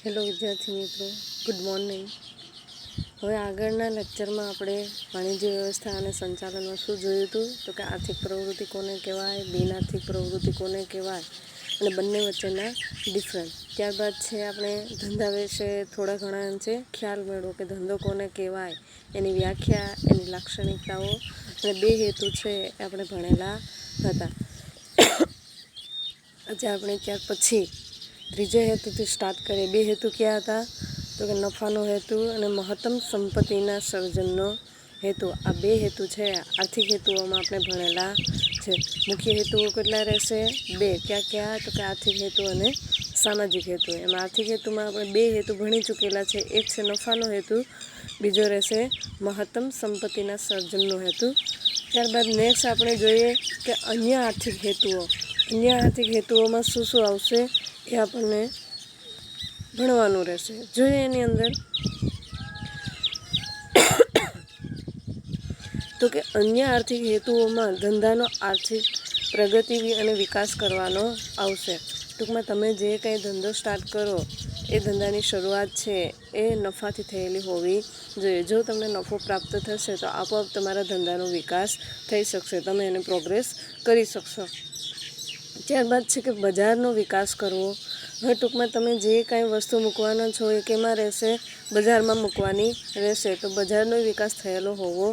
Hello વિદ્યાર્થી મિત્રો, good morning. હવે આગળના લેક્ચરમાં આપણે વાણિજ્ય વ્યવસ્થા અને સંચાલનમાં શું જોયું હતું તો કે આર્થિક પ્રવૃત્તિ કોને કહેવાય, બિનઆર્થિક પ્રવૃત્તિ કોને કહેવાય અને બંને વચ્ચેના ડિફરન્સ. ત્યારબાદ છે આપણે ધંધા વિશે થોડા ઘણા અંશે ખ્યાલ મેળવો કે ધંધો કોને કહેવાય, એની વ્યાખ્યા, એની લાક્ષણિકતાઓ અને બે હેતુ છે એ આપણે ભણેલા હતા. આજે આપણે ત્યાર પછી ત્રીજા હેતુથી સ્ટાર્ટ કરીએ. બે હેતુ કયા હતા તો કે નફાનો હેતુ અને મહત્તમ સંપત્તિના સર્જનનો હેતુ. આ બે હેતુ છે આર્થિક હેતુઓમાં આપણે ભણેલા છે. મુખ્ય હેતુઓ કેટલા રહેશે? બે. કયા કયા તો કે આર્થિક હેતુ અને સામાજિક હેતુ. એમાં આર્થિક હેતુમાં આપણે બે હેતુ ભણી ચૂકેલા છે. એક છે નફાનો હેતુ, બીજો રહેશે મહત્તમ સંપત્તિના સર્જનનો હેતુ. ત્યારબાદ નેક્સ્ટ આપણે જોઈએ કે અન્ય આર્થિક હેતુઓ. અન્ય આર્થિક હેતુઓમાં શું શું આવશે એ આપણને ભણવાનું રહેશે. જોઈએ એની અંદર તો કે અન્ય આર્થિક હેતુઓમાં ધંધાનો આર્થિક પ્રગતિ અને વિકાસ કરવાનો આવશે. ટૂંકમાં તમે જે કંઈ ધંધો સ્ટાર્ટ કરો એ ધંધાની શરૂઆત છે એ નફાથી થયેલી હોવી જોઈએ. જો તમને નફો પ્રાપ્ત થશે તો આપોઆપ તમારા ધંધાનો વિકાસ થઈ શકશે, તમે એને પ્રોગ્રેસ કરી શકશો. ત્યારબાદ છે કે બજારનો વિકાસ કરવો. હવે ટૂંકમાં તમે જે કાંઈ વસ્તુ મૂકવાના છો એ કેમાં રહેશે? બજારમાં મૂકવાની રહેશે. તો બજારનો વિકાસ થયેલો હોવો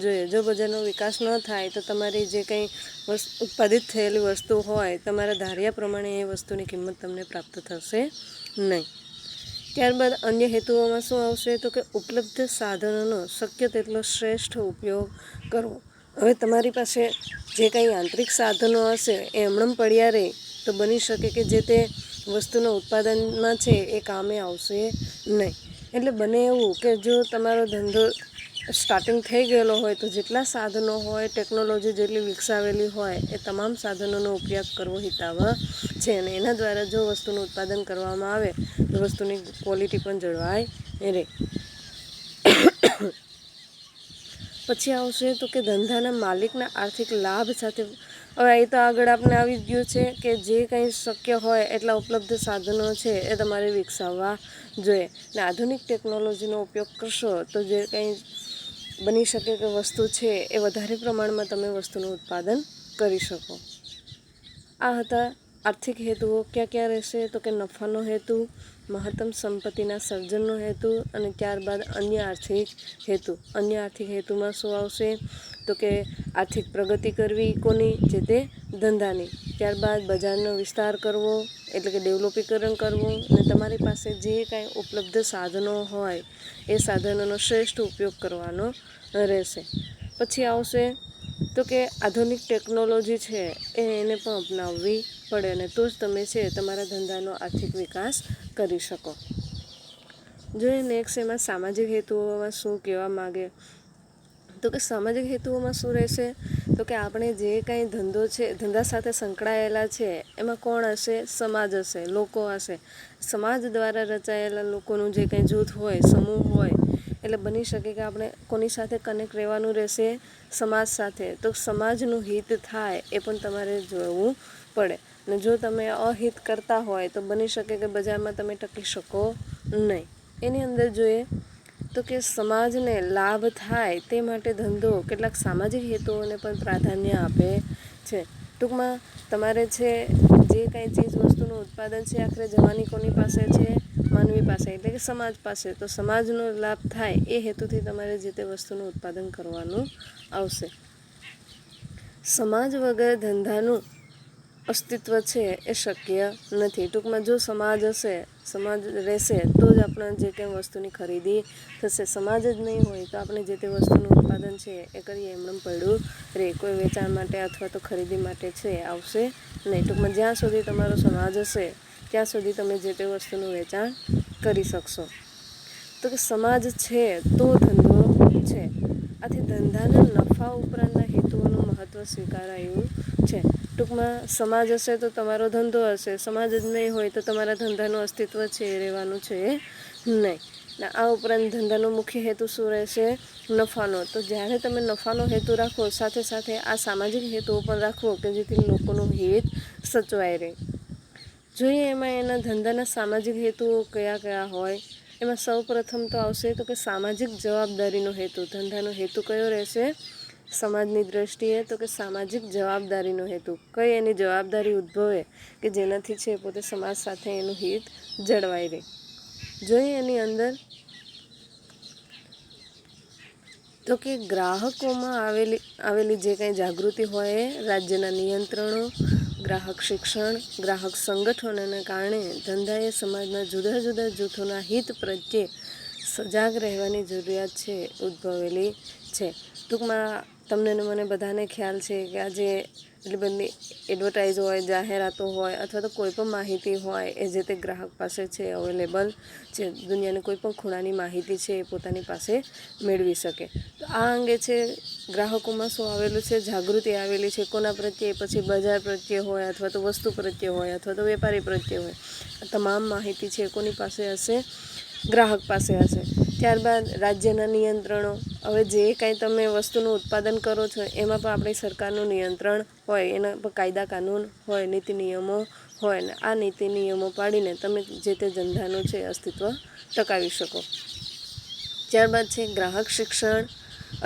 જોઈએ. જો બજારનો વિકાસ ન થાય તો તમારી જે કંઈ ઉત્પાદિત થયેલી વસ્તુ હોય તમારા ધાર્યા પ્રમાણે એ વસ્તુની કિંમત તમને પ્રાપ્ત થશે નહીં. ત્યારબાદ અન્ય હેતુઓમાં શું આવશે તો કે ઉપલબ્ધ સાધનોનો શક્ય તેટલો શ્રેષ્ઠ ઉપયોગ કરવો. હવે તમારી પાસે જે કંઈ યાંત્રિક સાધનો હશે એ હમણાં પડ્યા રહે તો બની શકે કે જે તે વસ્તુના ઉત્પાદનમાં છે એ કામે આવશે નહીં. એટલે બને એવું કે જો તમારો ધંધો સ્ટાર્ટિંગ થઈ ગયેલો હોય તો જેટલા સાધનો હોય, ટેકનોલોજી જેટલી વિકસાવેલી હોય એ તમામ સાધનોનો ઉપયોગ કરવો હિતાવહ છે. અને એના દ્વારા જો વસ્તુનું ઉત્પાદન કરવામાં આવે તો વસ્તુની ક્વોલિટી પણ જળવાય રહે. પછી આવશે તો કે ધંધાના માલિકના આર્થિક લાભ સાથે. હવે એ તો આગળ આપણે આવી ગયું છે કે જે કંઈ શક્ય હોય એટલા ઉપલબ્ધ સાધનો છે એ તમારે વિકસાવવા જોઈએ. ને આધુનિક ટેકનોલોજીનો ઉપયોગ કરશો તો જે કંઈ બની શકે કે વસ્તુ છે એ વધારે પ્રમાણમાં તમે વસ્તુનું ઉત્પાદન કરી શકો. આ હતા આર્થિક હેતુઓ. ક્યાં ક્યાં રહેશે તો કે નફાનો હેતુ, મહત્તમ સંપત્તિના સર્જનનો હેતુ અને ત્યારબાદ અન્ય આર્થિક હેતુ. અન્ય આર્થિક હેતુમાં શું આવશે તો કે આર્થિક પ્રગતિ કરવી કોની? જે તે ધંધાની. ત્યારબાદ બજારનો વિસ્તાર કરવો એટલે કે ડેવલપીકરણ કરવું અને તમારી પાસે જે કાંઈ ઉપલબ્ધ સાધનો હોય એ સાધનોનો શ્રેષ્ઠ ઉપયોગ કરવાનો રહેશે. પછી આવશે તો કે આધુનિક ટેકનોલોજી છે એને પણ અપનાવવી પડે અને તો જ તમે છે તમારા ધંધાનો આર્થિક વિકાસ કરી શકો. જોઈએ નેક્સ્ટ એમાં સામાજિક હેતુઓમાં શું કહેવા માગે તો કે સામાજિક હેતુઓમાં શું રહેશે તો કે આપણે જે કાંઈ ધંધો છે, ધંધા સાથે સંકળાયેલા છે એમાં કોણ હશે? સમાજ હશે, લોકો હશે. સમાજ દ્વારા રચાયેલા લોકોનું જે કંઈ જૂથ હોય, સમૂહ હોય એટલે બની શકે કે આપણે કોની સાથે કનેક્ટ રહેવાનું રહેશે? સમાજ સાથે. તો સમાજનું હિત થાય એ પણ તમારે જોવું પડે. અને જો તમે અહિત કરતા હોય તો બની શકે કે બજારમાં તમે ટકી શકો નહીં. એની અંદર જોઈએ તો કે સમાજને લાભ થાય તે માટે ધંધો કેટલાક સામાજિક હેતુઓને પણ પ્રાધાન્ય આપે છે. ટૂંકમાં તમારે છે જે કાંઈ ચીજ વસ્તુનું ઉત્પાદન છે આખરે જવાની કોની પાસે છે? માનવી પાસે એટલે કે સમાજ પાસે. તો સમાજનો લાભ થાય એ હેતુથી તમારે જે તે વસ્તુનું ઉત્પાદન કરવાનું આવશે. સમાજ વગર ધંધાનું અસ્તિત્વ છે એ શક્ય નથી. ટૂંકમાં જો સમાજ હશે, સમાજ રહેશે તો જ આપણા જે કંઈ વસ્તુની ખરીદી થશે. સમાજ જ નહીં હોય તો આપણે જે તે વસ્તુનું ઉત્પાદન છે એ કરીએ એમનેમ પડ્યું રહે. કોઈ વેચાણ માટે અથવા તો ખરીદી માટે છે આવશે નહીં. ટૂંકમાં જ્યાં સુધી તમારો સમાજ હશે ત્યાં સુધી તમે જે તે વસ્તુનું વેચાણ કરી શકશો. તો કે સમાજ છે તો ધંધો છે. આથી ધંધાના નફા ઉપરાંતના હેતુઓનું મહત્ત્વ સ્વીકારાયું છે. ટૂંકમાં સમાજ હશે તો તમારો ધંધો હશે, સમાજ જ નહીં હોય તો તમારા ધંધાનું અસ્તિત્વ છે એ રહેવાનું છે નહીં. ને આ ઉપરાંત ધંધાનો મુખ્ય હેતુ શું રહેશે? નફાનો. તો જ્યારે તમે નફાનો હેતુ રાખો સાથે સાથે આ સામાજિક હેતુઓ પણ રાખવો કે જેથી લોકોનું હિત સચવાઈ રહે. જોઈએ એમાં એના ધંધાના સામાજિક હેતુઓ કયા કયા હોય. એમાં સૌ પ્રથમ તો આવશે તો કે સામાજિક જવાબદારીનો હેતુ. ધંધાનો હેતુ કયો રહેશે સમાજની દ્રષ્ટિએ? તો કે સામાજિક જવાબદારીનો હેતુ. કઈ એની જવાબદારી ઉદ્ભવે કે જેનાથી છે પોતે સમાજ સાથે એનું હિત જળવાઈ રહે. જોઈએ એની અંદર તો કે ગ્રાહકોમાં આવેલી જે કંઈ જાગૃતિ હોય એ રાજ્યના નિયંત્રણો, ગ્રાહક શિક્ષણ, ગ્રાહક સંગઠનોને કારણે ધંધાએ સમાજના જુદા જુદા જૂથોના હિત પ્રત્યે સજાગ રહેવાની જરૂરિયાત છે ઉદ્ભવેલી છે. ટૂંકમાં તમને ને મને બધાને ખ્યાલ છે કે આજે એટલી બધી એડવર્ટાઇઝ હોય, જાહેરાતો હોય અથવા તો કોઈ પણ માહિતી હોય એ જે તે ગ્રાહક પાસે છે અવેલેબલ છે. દુનિયાની કોઈ પણ ખૂણાની માહિતી છે એ પોતાની પાસે મેળવી શકે. તો આ અંગે છે ગ્રાહકોમાં શું આવેલું છે? જાગૃતિ આવેલી છે. કોના પ્રત્યે? પછી બજાર પ્રત્યે હોય અથવા તો વસ્તુ પ્રત્યે હોય અથવા તો વેપારી પ્રત્યે હોય. આ તમામ માહિતી છે કોની પાસે હશે? ગ્રાહક પાસે હશે. ત્યારબાદ રાજ્યના નિયંત્રણો. હવે જે કાંઈ તમે વસ્તુનું ઉત્પાદન કરો છો એમાં પણ આપણી સરકારનું નિયંત્રણ હોય, એના પર કાયદા કાનૂન હોય, નીતિ નિયમો હોય ને આ નીતિ નિયમો પાડીને તમે જે તે ધંધાનું છે અસ્તિત્વ ટકાવી શકો. ત્યારબાદ છે ગ્રાહક શિક્ષણ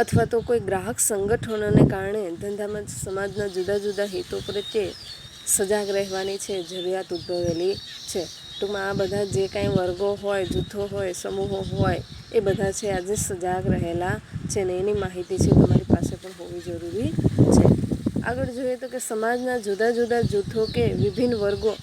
અથવા તો કોઈ ગ્રાહક સંગઠનોને કારણે ધંધામાં સમાજના જુદા જુદા હિતો પ્રત્યે સજાગ રહેવાની છે જરૂરિયાત ઉદ્ભવેલી છે. ટૂંકમાં આ બધા જે કાંઈ વર્ગો હોય, જૂથો હોય, સમૂહો હોય એ બધા છે આજે સજાગ રહેલા છે ને એની માહિતી છે તમારી પાસે પણ હોવી જરૂરી છે. આગળ જોઈએ તો કે સમાજના જુદા જુદા જૂથો કે વિભિન્ન વર્ગો.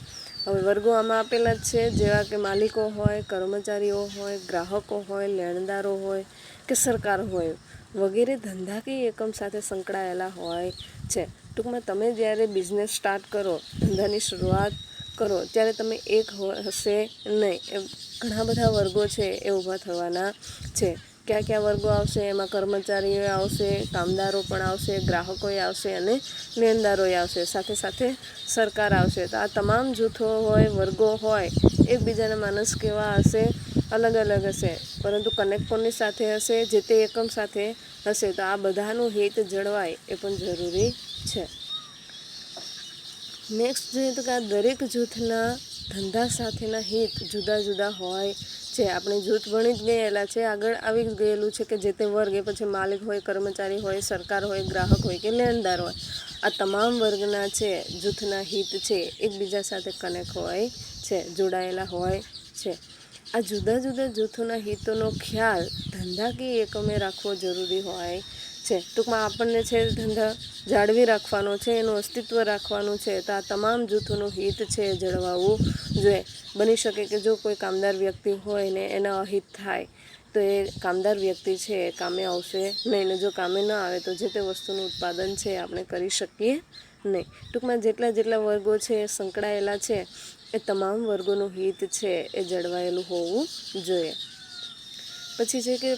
હવે વર્ગો આમાં આપેલા જ છે જેવા કે માલિકો હોય, કર્મચારીઓ હોય, ગ્રાહકો હોય, લેણદારો હોય કે સરકાર હોય વગેરે ધંધાકીય એકમ સાથે સંકળાયેલા હોય છે. ટૂંકમાં તમે જ્યારે બિઝનેસ સ્ટાર્ટ કરો, ધંધાની શરૂઆત કરો ત્યારે તમે એક હશે નહીં, એમ ઘણા બધા વર્ગો છે એ ઊભા થવાના છે. કયા કયા વર્ગો આવશે? એમાં કર્મચારીઓ આવશે, કામદારો પણ આવશે, ગ્રાહકોએ આવશે અને લેણદારોએ આવશે, સાથે સાથે સરકાર આવશે. તો આ તમામ જૂથો હોય, વર્ગો હોય એકબીજાના માણસ કેવા હશે? અલગ અલગ હશે, પરંતુ કનેક્ટ કોની સાથે હશે? જે તે એકમ સાથે હશે. તો આ બધાનું હિત જળવાય એ પણ જરૂરી છે. નેક્સ્ટ જોઈએ તો કે આ દરેક જૂથના ધંધા સાથેના હિત જુદા જુદા હોય છે. આપણે જૂથ ભણી જ ગયેલા છે, આગળ આવી જ ગયેલું છે કે જે તે વર્ગ એ પછી માલિક હોય, કર્મચારી હોય, સરકાર હોય, ગ્રાહક હોય કે લેણદાર હોય આ તમામ વર્ગના છે જૂથના હિત છે એકબીજા સાથે કનેક્ટ હોય છે, જોડાયેલા હોય છે. આ જુદા જુદા જૂથોના હિતોનો ખ્યાલ ધંધાકીય એકમે રાખવો જરૂરી હોય છે. ટૂંકમાં આપણને છે ધંધા જાળવી રાખવાનો છે, એનું અસ્તિત્વ રાખવાનું છે. તો આ તમામ જૂથોનું હિત છે જળવાવું જોઈએ. બની શકે કે જો કોઈ કામદાર વ્યક્તિ હોય ને એના અહિત થાય તો એ કામદાર વ્યક્તિ છે એ કામે આવશે નહીં, ને જો કામે ન આવે તો જે તે વસ્તુનું ઉત્પાદન છે આપણે કરી શકીએ નહીં. ટૂંકમાં જેટલા જેટલા વર્ગો છે એ સંકળાયેલા છે એ તમામ વર્ગોનું હિત છે એ જળવાયેલું હોવું જોઈએ. પછી છે કે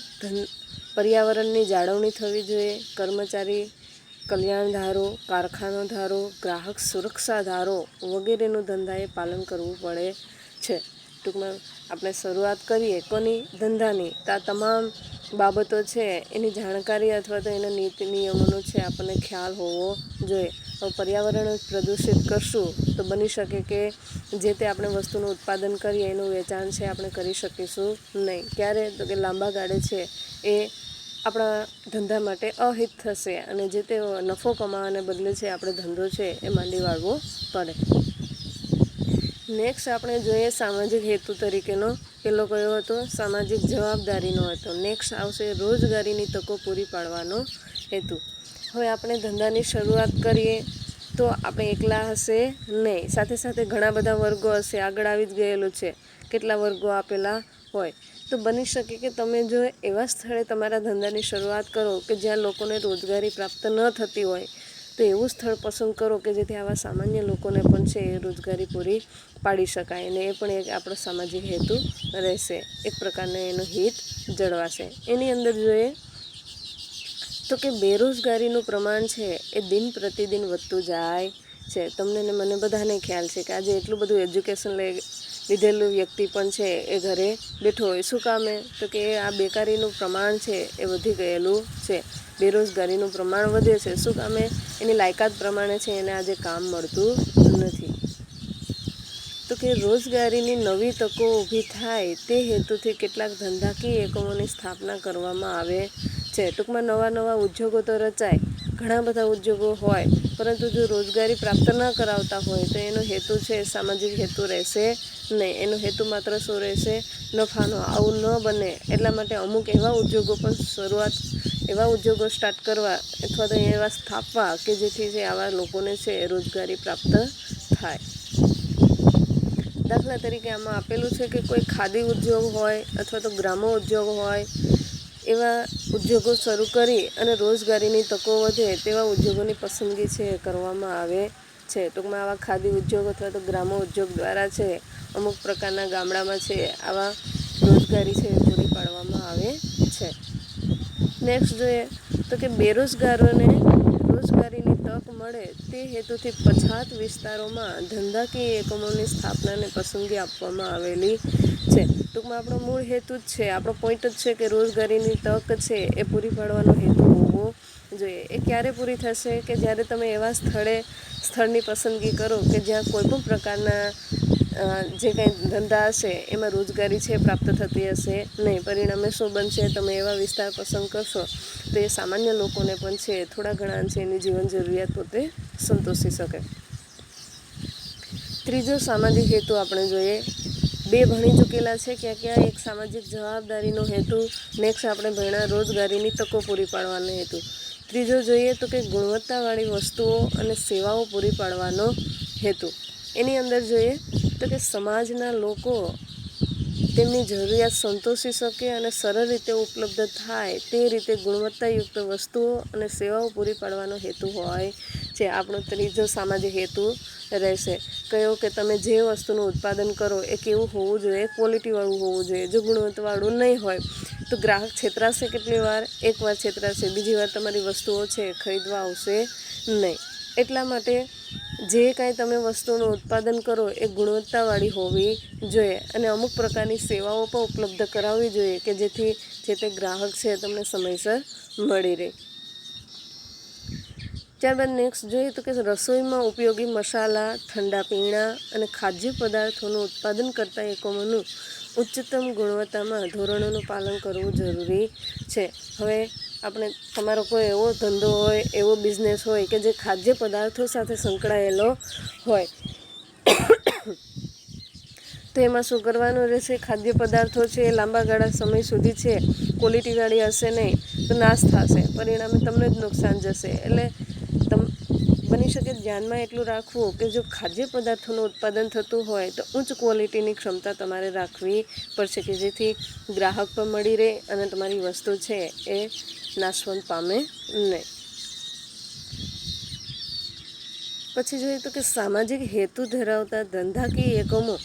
પર્યાવરણની જાળવણી થવી જોઈએ. કર્મચારી કલ્યાણ ધારો, કારખાનો ધારો, ગ્રાહક સુરક્ષા ધારો વગેરેનું ધંધાએ પાલન કરવું પડે છે. ટૂંકમાં આપણે શરૂઆત કરીએ કોની? ધંધાની. તો આ તમામ બાબતો છે એની જાણકારી અથવા તો એના નીતિ નિયમોનો છે આપણને ખ્યાલ હોવો જોઈએ. હવે પર્યાવરણ પ્રદૂષિત કરશું તો બની શકે કે જે તે આપણે વસ્તુનું ઉત્પાદન કરીએ એનું વેચાણ છે આપણે કરી શકીશું નહીં. ક્યારે? તો કે લાંબા ગાળે છે એ આપણા ધંધા માટે અહિત થશે અને જે તે નફો કમાવાને બદલે છે આપણે ધંધો છે એ માંડી વાળવો પડે. નેક્સ્ટ આપણે જોઈએ સામાજિક હેતુ તરીકેનો પેલો કયો હતો? સામાજિક જવાબદારીનો હતો. નેક્સ્ટ આવશે રોજગારીની તકો પૂરી પાડવાનો હેતુ. હવે આપણે ધંધાની શરૂઆત કરીએ તો આપણે એકલા હશે નહીં, સાથે સાથે ઘણા બધા વર્ગો હશે. આગળ આવી જ ગયેલું છે કેટલા વર્ગો આપેલા હોય. તો બની શકે કે તમે જો એવા સ્થળે તમારા ધંધાની શરૂઆત કરો કે જ્યાં લોકોને રોજગારી પ્રાપ્ત ન થતી હોય તો એવું સ્થળ પસંદ કરો કે જેથી આવા સામાન્ય લોકોને પણ છે એ રોજગારી પૂરી પાડી શકાય અને એ પણ એક આપણો સામાજિક હેતુ રહેશે. એક પ્રકારનો એનો હિત જળવાશે. એની અંદર જોઈએ તો કે બેરોજગારીનું પ્રમાણ છે એ દિન પ્રતિદિન વધતું જાય છે. તમને ને મને બધાને ખ્યાલ છે કે આજે એટલું બધું એજ્યુકેશન લીધેલું વ્યક્તિ પણ છે એ ઘરે બેઠો હોય. શું કામે? તો કે આ બેકારીનું પ્રમાણ છે એ વધી ગયેલું છે. બેરોજગારીનું પ્રમાણ વધે છે. શું કામે? એની લાયકાત પ્રમાણે છે એને આજે કામ મળતું નથી. તો કે રોજગારીની નવી તકો ઊભી થાય તે હેતુથી કેટલાક ધંધાકીય એકમોની સ્થાપના કરવામાં આવે છે. ટૂંકમાં નવા ઉદ્યોગો તો રચાય, ઘણા બધા ઉદ્યોગો હોય, પરંતુ જો રોજગારી પ્રાપ્ત ન કરાવતા હોય તો એનો હેતુ છે સામાજિક હેતુ રહેશે નહીં. એનો હેતુ માત્ર શું રહેશે? નફાનો. આવું ન બને એટલા માટે અમુક એવા ઉદ્યોગો પણ એવા ઉદ્યોગો સ્ટાર્ટ કરવા અથવા તો એવા સ્થાપવા કે જેથી છે આવા લોકોને છે રોજગારી પ્રાપ્ત થાય. દાખલા તરીકે આમાં આપેલું છે કે કોઈ ખાદી ઉદ્યોગ હોય અથવા તો ગ્રામો ઉદ્યોગ હોય, એવા ઉદ્યોગો શરૂ કરી અને રોજગારીની તકો વધે તેવા ઉદ્યોગોની પસંદગી છે કરવામાં આવે છે. ટૂંકમાં આવા ખાદી ઉદ્યોગ અથવા તો ગ્રામો ઉદ્યોગ દ્વારા છે અમુક પ્રકારના ગામડામાં છે આવા રોજગારી છે પૂરી પાડવામાં આવે છે. નેક્સ્ટ જોઈએ તો કે બેરોજગારોને રોજગારીની તક મળે તે હેતુથી પછાત વિસ્તારોમાં ધંધાકીય એકમોની સ્થાપનાને પસંદગી આપવામાં આવેલી છે. ટૂંકમાં આપણો મૂળ હેતુ જ છે, આપણો પોઈન્ટ જ છે કે રોજગારીની તક છે એ પૂરી પાડવાનો હેતુ હોવો જોઈએ. એ ક્યારે પૂરી થશે કે જ્યારે તમે એવા સ્થળની પસંદગી કરો કે જ્યાં કોઈપણ પ્રકારના જે કંઈ ધંધા હશે એમાં રોજગારી છે પ્રાપ્ત થતી હશે નહીં. પરિણામે શું બનશે? તમે એવા વિસ્તાર પસંદ કરશો તો એ સામાન્ય લોકોને પણ છે થોડા ઘણા અંશે એની જીવન જરૂરિયાત પોતે સંતોષી શકે. ત્રીજો સામાજિક હેતુ આપણે જોઈએ. બે ભણી ચૂકેલા છે ક્યાં એક સામાજિક જવાબદારીનો હેતુ, નેક્સ્ટ આપણે ભણ્યા રોજગારીની તકો પૂરી પાડવાનો હેતુ. ત્રીજો જોઈએ તો કે ગુણવત્તાવાળી વસ્તુઓ અને સેવાઓ પૂરી પાડવાનો હેતુ. એની અંદર જોઈએ તો કે સમાજના લોકો તેમની જરૂરિયાત સંતોષી શકે અને સરળ રીતે ઉપલબ્ધ થાય તે રીતે ગુણવત્તાયુક્ત વસ્તુઓ અને સેવાઓ પૂરી પાડવાનો હેતુ હોય છે. આપણો ત્રીજો સામાજિક હેતુ રહેશે. કયો કે તમે જે વસ્તુનું ઉત્પાદન કરો એ કેવું હોવું જોઈએ? ક્વોલિટીવાળું હોવું જોઈએ. જો ગુણવત્તાવાળું નહીં હોય તો ગ્રાહક છેતરાશે. કેટલી વાર? એકવાર છેતરાશે, બીજી વાર તમારી વસ્તુઓ છે ખરીદવા આવશે નહીં. એટલા માટે જે કાંઈ તમે વસ્તુનું ઉત્પાદન કરો એ ગુણવત્તાવાળી હોવી જોઈએ અને અમુક પ્રકારની સેવાઓ પણ ઉપલબ્ધ કરાવવી જોઈએ કે જેથી જે તે ગ્રાહક છે તમને સમયસર મળી રહે. ત્યારબાદ નેક્સ્ટ જોઈએ તો કે રસોઈમાં ઉપયોગી મસાલા, ઠંડા પીણા અને ખાદ્ય પદાર્થોનું ઉત્પાદન કરતા એકમોનું ઉચ્ચતમ ગુણવત્તામાં ધોરણોનું પાલન કરવું જરૂરી છે. હવે તમારો કોઈ એવો ધંધો હોય, એવો બિઝનેસ હોય કે જે ખાદ્ય પદાર્થો સાથે સંકળાયેલો હોય તો એમાં શું કરવાનું રહેશે? ખાદ્ય પદાર્થો છે એ લાંબા ગાળા સમય સુધી છે ક્વોલિટીવાળી હશે નહીં તો નાશ થશે, પરિણામે તમને જ નુકસાન જશે. એટલે બની શકે ધ્યાનમાં એટલું રાખવું કે જો ખાદ્ય પદાર્થોનું ઉત્પાદન થતું હોય તો ઉચ્ચ ક્વોલિટીની ક્ષમતા તમારે રાખવી પડશે કે જેથી ગ્રાહક પણ મળી રહે અને તમારી વસ્તુ છે એ નાશવંત પામે નહીં. પછી જોઈએ તો કે સામાજિક હેતુ ધરાવતા ધંધાકીય એકમો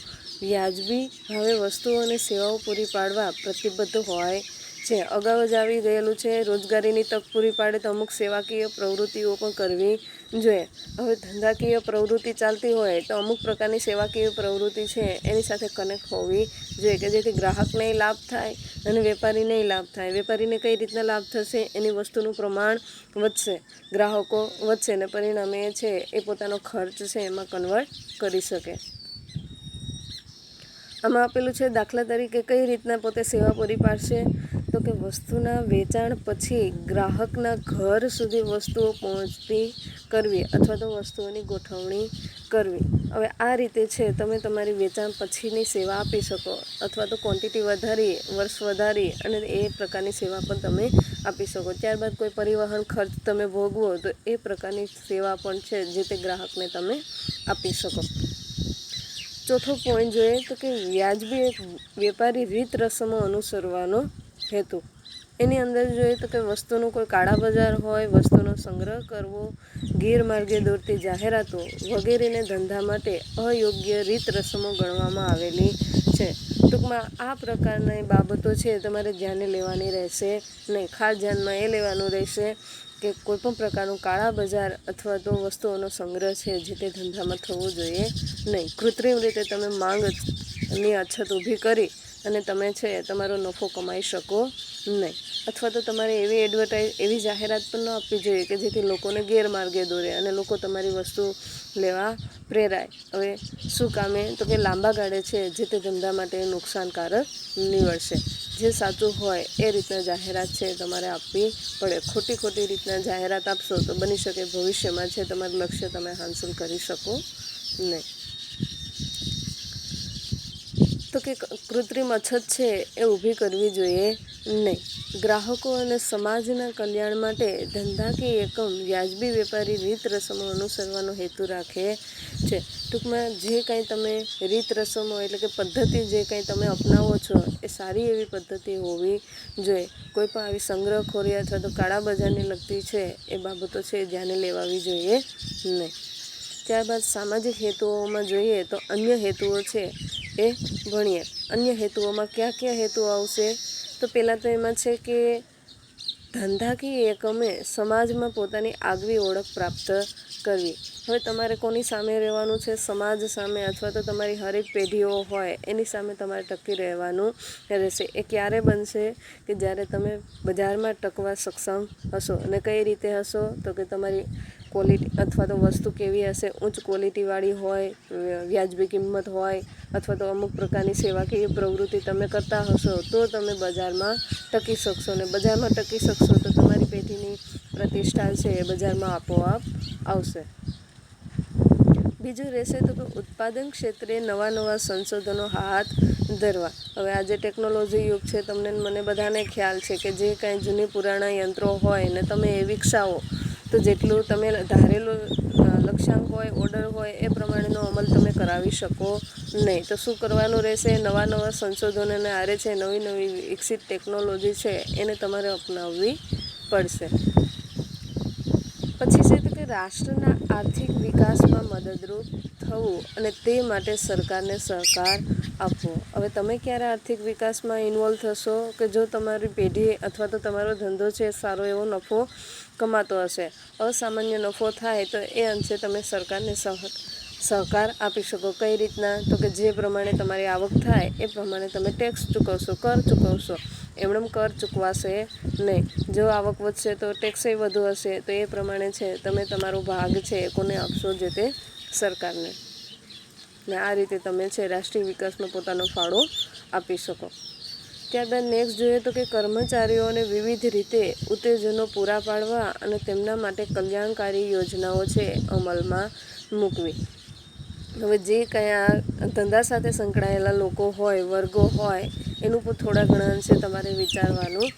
વ્યાજબી ભાવે વસ્તુઓ અને સેવાઓ પૂરી પાડવા પ્રતિબદ્ધ હોય છે. અગાઉ જ આવી ગયેલું છે, રોજગારીની તક પૂરી પાડે તો અમુક સેવાકીય પ્રવૃત્તિઓ પણ કરવી જોઈએ. હવે ધંધાકીય પ્રવૃત્તિ ચાલતી હોય તો અમુક પ્રકારની સેવાકીય પ્રવૃત્તિ છે એની સાથે કનેક્ટ હોવી જોઈએ કે જેથી ગ્રાહકને લાભ થાય અને વેપારીને લાભ થાય. વેપારીને કઈ રીતના લાભ થશે? એની વસ્તુનું પ્રમાણ વધશે, ગ્રાહકો વધશે અને પરિણામે છે એ પોતાનો ખર્ચ છે એમાં કન્વર્ટ કરી શકે. આમાં આપેલું છે દાખલા તરીકે કઈ રીતના પોતે સેવા પૂરી પાડશે તો કે વસ્તુના વેચાણ પછી ગ્રાહકના ઘર સુધી વસ્તુઓ પહોંચતી કરવી અથવા તો વસ્તુઓની ગોઠવણી કરવી. હવે આ રીતે છે તમે તમારી વેચાણ પછીની સેવા આપી શકો અથવા તો ક્વોન્ટિટી વધારી, વર્ષ વધારી અને એ પ્રકારની સેવા પણ તમે આપી શકો. ત્યારબાદ કોઈ પરિવહન ખર્ચ તમે ભોગવો તો એ પ્રકારની સેવા પણ છે જે તે ગ્રાહકને તમે આપી શકો. ચોથો પોઈન્ટ જોઈએ તો કે વ્યાજબી એક વેપારી રીત રસમો અનુસરવાનો હેતુ. એની અંદર જોઈએ તો કે વસ્તુનું કોઈ કાળા બજાર હોય, વસ્તુનો સંગ્રહ કરવો, ગેરમાર્ગે દોરતી જાહેરાતો વગેરેને ધંધા માટે અયોગ્ય રીત રસમો ગણવામાં આવેલી છે. ટૂંકમાં આ પ્રકારની બાબતો છે તમારે ધ્યાને લેવાની રહેશે નહીં. ખાસ ધ્યાનમાં એ લેવાનું રહેશે કે કોઈપણ પ્રકારનું કાળા બજાર અથવા તો વસ્તુઓનો સંગ્રહ છે જે તે ધંધામાં થવો જોઈએ નહીં. કૃત્રિમ રીતે તમે માંગની અછત ઊભી કરી અને તમે છે તમારો નફો કમાઈ શકો નહીં. અથવા તો તમારે એવી જાહેરાત પણ ન આપવી જોઈએ કે જેથી લોકોને ગેરમાર્ગે દોરે અને લોકો તમારી વસ્તુ લેવા પ્રેરાય. હવે શું કામે? તો કે લાંબા ગાળે છે જે તે ધંધા માટે નુકસાનકારક નીવડશે. જે સાચું હોય એ રીતના જાહેરાત છે તમારે આપવી પડે. ખોટી રીતના જાહેરાત આપશો તો બની શકે ભવિષ્યમાં છે તમારું લક્ષ્ય તમે હાંસલ કરી શકો નહીં. તો કે કૃત્રિમ અછત છે એ ઊભી કરવી જોઈએ નહીં. ગ્રાહકો અને સમાજના કલ્યાણ માટે ધંધાકીય એકમ વ્યાજબી વેપારી રીત રસમો અનુસરવાનો હેતુ રાખે છે. ટૂંકમાં જે કાંઈ તમે રીત રસમો એટલે કે પદ્ધતિ જે કાંઈ તમે અપનાવો છો એ સારી એવી પદ્ધતિ હોવી જોઈએ. કોઈ પણ આવી સંગ્રહખોરી અથવા તો કાળા બજારને લગતી છે એ બાબતો છે એ ધ્યાને લેવાવી જોઈએ નહીં. ત્યારબાદ સામાજિક હેતુઓમાં જોઈએ તો અન્ય હેતુઓ છે એ ભણીએ. અન્ય હેતુઓમાં કયા હેતુઓ આવશે? તો પહેલાં તો એમાં છે કે ધંધાકીય એકમે સમાજમાં પોતાની આગવી ઓળખ પ્રાપ્ત કરવી. હવે તમારે કોની સામે રહેવાનું છે? સમાજ સામે અથવા તો તમારી હરેક પેઢીઓ હોય એની સામે તમારે ટકી રહેવાનું રહેશે. એ ક્યારે બનશે? કે જ્યારે તમે બજારમાં ટકવા સક્ષમ હશો. અને કઈ રીતે હશો? તો કે તમારી ક્વોલિટી અથવા તો વસ્તુ કેવી હશે? ઉચ્ચ ક્વોલિટીવાળી હોય, વ્યાજબી કિંમત હોય, અથવા તો અમુક પ્રકારની સેવાકીય પ્રવૃત્તિ તમે કરતા હશો તો તમે બજારમાં ટકી શકશો. અને બજારમાં ટકી શકશો તો તમારી પેઢીની પ્રતિષ્ઠા છે એ બજારમાં આપોઆપ આવશે. બીજું રહેશે તો કે ઉત્પાદન ક્ષેત્રે નવા સંશોધનો હાથ ધરવા. હવે આજે ટેકનોલોજી યુગ છે, તમને મને બધાને ખ્યાલ છે કે જે કાંઈ જૂની પુરાણા યંત્રો હોય ને તમે એ વિકસાવો તો જેટલું તમે ધારેલું લક્ષ્યાંક હોય, ઓર્ડર હોય એ પ્રમાણેનો અમલ તમે કરાવી શકો નહીં. તો શું કરવાનું રહેશે? નવા સંશોધનોને આરે છે નવી વિકસિત ટેકનોલોજી છે એને તમારે અપનાવવી પડશે. પછી છે તો કે રાષ્ટ્રના આર્થિક વિકાસમાં મદદરૂપ થવું અને તે માટે સરકારને સહકાર આપવો. હવે તમે ક્યારે આર્થિક વિકાસમાં ઇન્વોલ્વ થશો? કે જો તમારી પેઢી અથવા તો તમારો ધંધો છે સારો એવો નફો કમાતો હશે. અસામાન્ય નફો થાય તો એ અંશે તમે સરકારને સહકાર આપી શકો. કઈ રીતના? તો કે જે પ્રમાણે તમારી આવક થાય એ પ્રમાણે તમે ટેક્સ ચૂકવશો, કર ચૂકવશો. એમનેમ કર ચૂકવાશે નહીં. જો આવક વધશે તો ટેક્સય વધુ હશે તો એ પ્રમાણે છે તમે તમારો ભાગ છે એ કોને આપશો? જે તે સરકારને. ને આ રીતે તમે છે રાષ્ટ્રીય વિકાસમાં પોતાનો ફાળો આપી શકો. ત્યારબાદ નેક્સ્ટ જોઈએ તો કે કર્મચારીઓને વિવિધ રીતે ઉત્તેજનો પૂરા પાડવા અને તેમના માટે કલ્યાણકારી યોજનાઓ છે અમલમાં મૂકવી. હવે જે કંઈ આ ધંધા સાથે સંકળાયેલા લોકો હોય, વર્ગો હોય એનું પણ થોડા ઘણા અંશે તમારે વિચારવાનું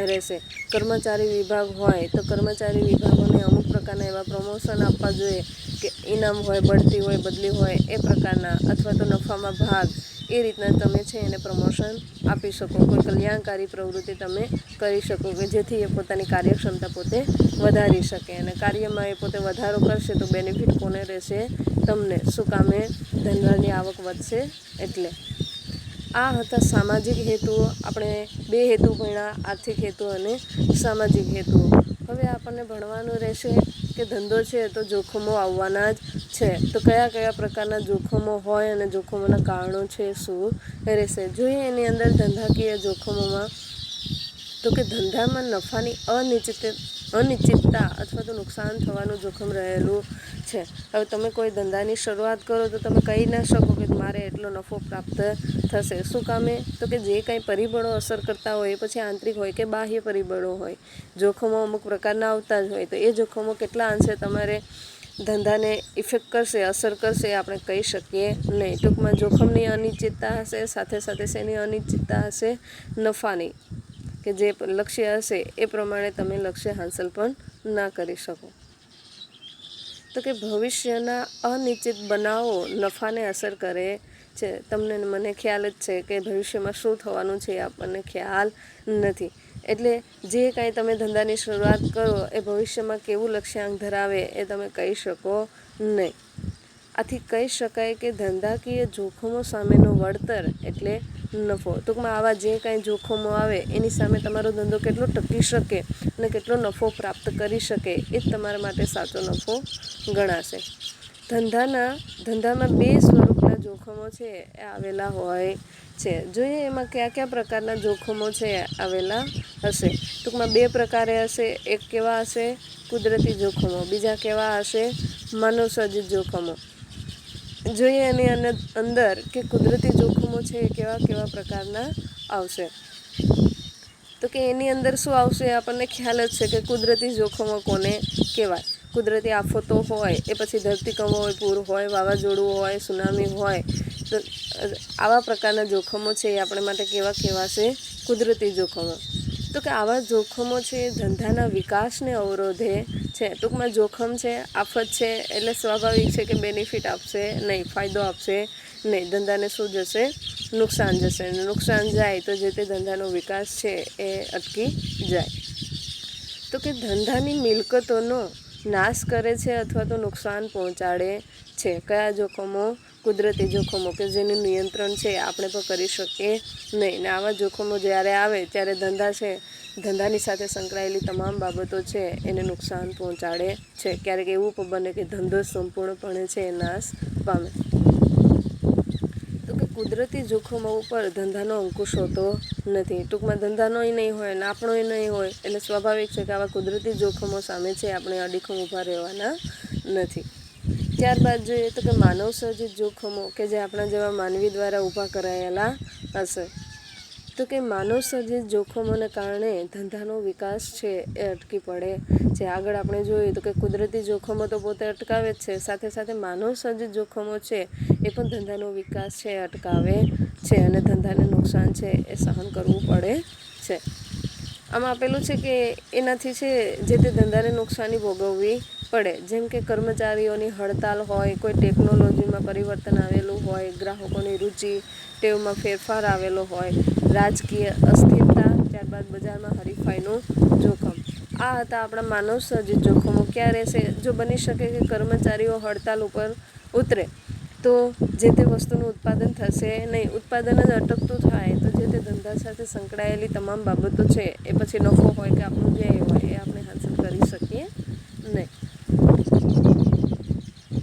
રહેશે. કર્મચારી વિભાગ હોય તો કર્મચારી વિભાગોને અમુક પ્રકારના એવા પ્રમોશન આપવા જોઈએ કે ઇનામ હોય, બઢતી હોય, બદલી હોય એ પ્રકારના, અથવા તો નફામાં ભાગ, એ રીતના તમે છે એને પ્રમોશન આપી શકો. કોઈ કલ્યાણકારી પ્રવૃત્તિ તમે કરી શકો કે જેથી એ પોતાની કાર્યક્ષમતા પોતે વધારી શકે. અને કાર્યમાં એ પોતે વધારો કરશે તો બેનિફિટ કોને રહેશે? તમને. શું કામે? ધંધાની આવક વધશે એટલે. આ હતા સામાજિક હેતુઓ. આપણે 2 હેતુ ભણ્યા, આર્થિક હેતુ અને સામાજિક હેતુઓ. હવે આપણને ભણવાનું રહેશે કે ધંધો છે તો જોખમો આવવાના જ છે. તો કયા પ્રકારના જોખમો હોય અને જોખમોના કારણો છે શું રહેશે જોઈએ. એની અંદર ધંધાકીય જોખમોમાં તો કે ધંધામાં નફાની અનિશ્ચિતતા અથવા તો નુકસાન થવાનું જોખમ રહેલું છે. હવે તમે કોઈ ધંધાની શરૂઆત કરો તો તમે કહી ના શકો કે મારે એટલો નફો પ્રાપ્ત થશે. શું કામે? તો કે જે કાંઈ પરિબળો અસર કરતા હોય એ પછી આંતરિક હોય કે બાહ્ય પરિબળો હોય, જોખમો અમુક પ્રકારના આવતા જ હોય. તો એ જોખમો કેટલા અંશે તમારે ધંધાને ઇફેક્ટ કરશે, અસર કરશે આપણે કહી શકીએ નહીં. ટૂંકમાં જોખમની અનિશ્ચિતતા હશે, સાથે શેની અનિશ્ચિતતા હશે? નફાની. કે જે લક્ષ્ય હશે એ પ્રમાણે તમે લક્ષ્ય હાંસલ પણ ના કરી શકો. તો કે ભવિષ્યના અનિશ્ચિત બનાવો નફાને અસર કરે છે. તમને મને ખ્યાલ જ છે કે ભવિષ્યમાં શું થવાનું છે એ આપણને ખ્યાલ નથી. એટલે જે કાંઈ તમે ધંધાની શરૂઆત કરો એ ભવિષ્યમાં કેવું લક્ષ્યાંક ધરાવે એ તમે કહી શકો નહીં. આથી કહી શકાય કે ધંધાકીય જોખમો સામેનું વળતર એટલે નફો. ટૂંકમાં આવા જે કાંઈ જોખમો આવે એની સામે તમારો ધંધો કેટલો ટકી શકે અને કેટલો નફો પ્રાપ્ત કરી શકે એ જ તમારા માટે સાચો નફો ગણાશે. ધંધામાં 2 સ્વરૂપના જોખમો છે એ આવેલા હોય છે. જોઈએ એમાં કયા કયા પ્રકારના જોખમો છે આવેલા હશે. ટૂંકમાં બે પ્રકારે હશે. એક કેવા હશે? કુદરતી જોખમો. બીજા કેવા હશે? માનવસર્જિત જોખમો. જોઈએ એની અંદર કે કુદરતી જોખમો છે એ કેવા કેવા પ્રકારના આવશે. તો કે એની અંદર શું આવશે? આપણને ખ્યાલ જ છે કે કુદરતી જોખમો કોને કહેવાય. કુદરતી આફતો હોય, એ પછી ધરતીકંપ હોય, પૂર હોય, વાવાઝોડું હોય, સુનામી હોય, તો આવા પ્રકારના જોખમો છે એ આપણે માટે કેવા કહેવાશે? કુદરતી જોખમો. તો કે આવા જોખમો છે એ ધંધાના વિકાસને અવરોધે છે. ટૂંકમાં જોખમ છે, આફત છે, એટલે સ્વાભાવિક છે કે બેનિફિટ આપશે નહીં, ફાયદો આપશે નહીં. ધંધાને શું જશે? નુકસાન જશે. અને નુકસાન જાય તો જે તે ધંધાનો વિકાસ છે એ અટકી જાય. તો કે ધંધાની મિલકતોનો નાશ કરે છે અથવા તો નુકસાન પહોંચાડે છે. કયા જોખમો? કુદરતી જોખમો, કે જેનું નિયંત્રણ છે આપણે પણ કરી શકીએ નહીં. ને આવા જોખમો જ્યારે આવે ત્યારે ધંધા છે, ધંધાની સાથે સંકળાયેલી તમામ બાબતો છે એને નુકસાન પહોંચાડે છે. ક્યારેક એવું પણ બને કે ધંધો સંપૂર્ણપણે છે એ નાશ પામે. તો કે કુદરતી જોખમો ઉપર ધંધાનો અંકુશ હોતો નથી. ટૂંકમાં ધંધાનોય નહીં હોય ને આપણોય નહીં હોય, એટલે સ્વાભાવિક છે કે આવા કુદરતી જોખમો સામે છે આપણે અડીખમ ઊભા રહેવાના નથી. ત્યારબાદ જોઈએ તો કે માનવસર્જિત જોખમો, કે જે આપણા જેવા માનવી દ્વારા ઊભા કરાયેલા હશે. તો કે માનવસર્જિત જોખમોને કારણે ધંધાનો વિકાસ છે એ અટકી પડે છે. આગળ આપણે જોઈએ તો કે કુદરતી જોખમો તો પોતે અટકાવે જ છે, સાથે સાથે માનવસર્જિત જોખમો છે એ પણ ધંધાનો વિકાસ છે એ અટકાવે છે અને ધંધાને નુકસાન છે એ સહન કરવું પડે છે. આમાં આપેલું છે કે એનાથી છે જે તે ધંધાને નુકસાની ભોગવવી પડે. જેમ કે કર્મચારીઓની હડતાલ હોય, કોઈ ટેકનોલોજીમાં પરિવર્તન આવેલું હોય, ગ્રાહકોની રુચિ ટેવમાં ફેરફાર આવેલો હોય, રાજકીય અસ્થિરતા, ત્યારબાદ બજારમાં હરીફાઈનું જોખમ. આ હતા આપણા માનવસર્જિત જોખમો. ક્યાં રહેશે? જો બની શકે કે કર્મચારીઓ હડતાલ ઉપર ઉતરે તો જે તે વસ્તુનું ઉત્પાદન થશે નહીં. ઉત્પાદન જ અટકતું થાય તો જે તે ધંધા સાથે સંકળાયેલી તમામ બાબતો છે એ પછી નફો હોય કે આપણું ધ્યેય હોય એ આપણે હાંસલ કરી શકીએ નહીં.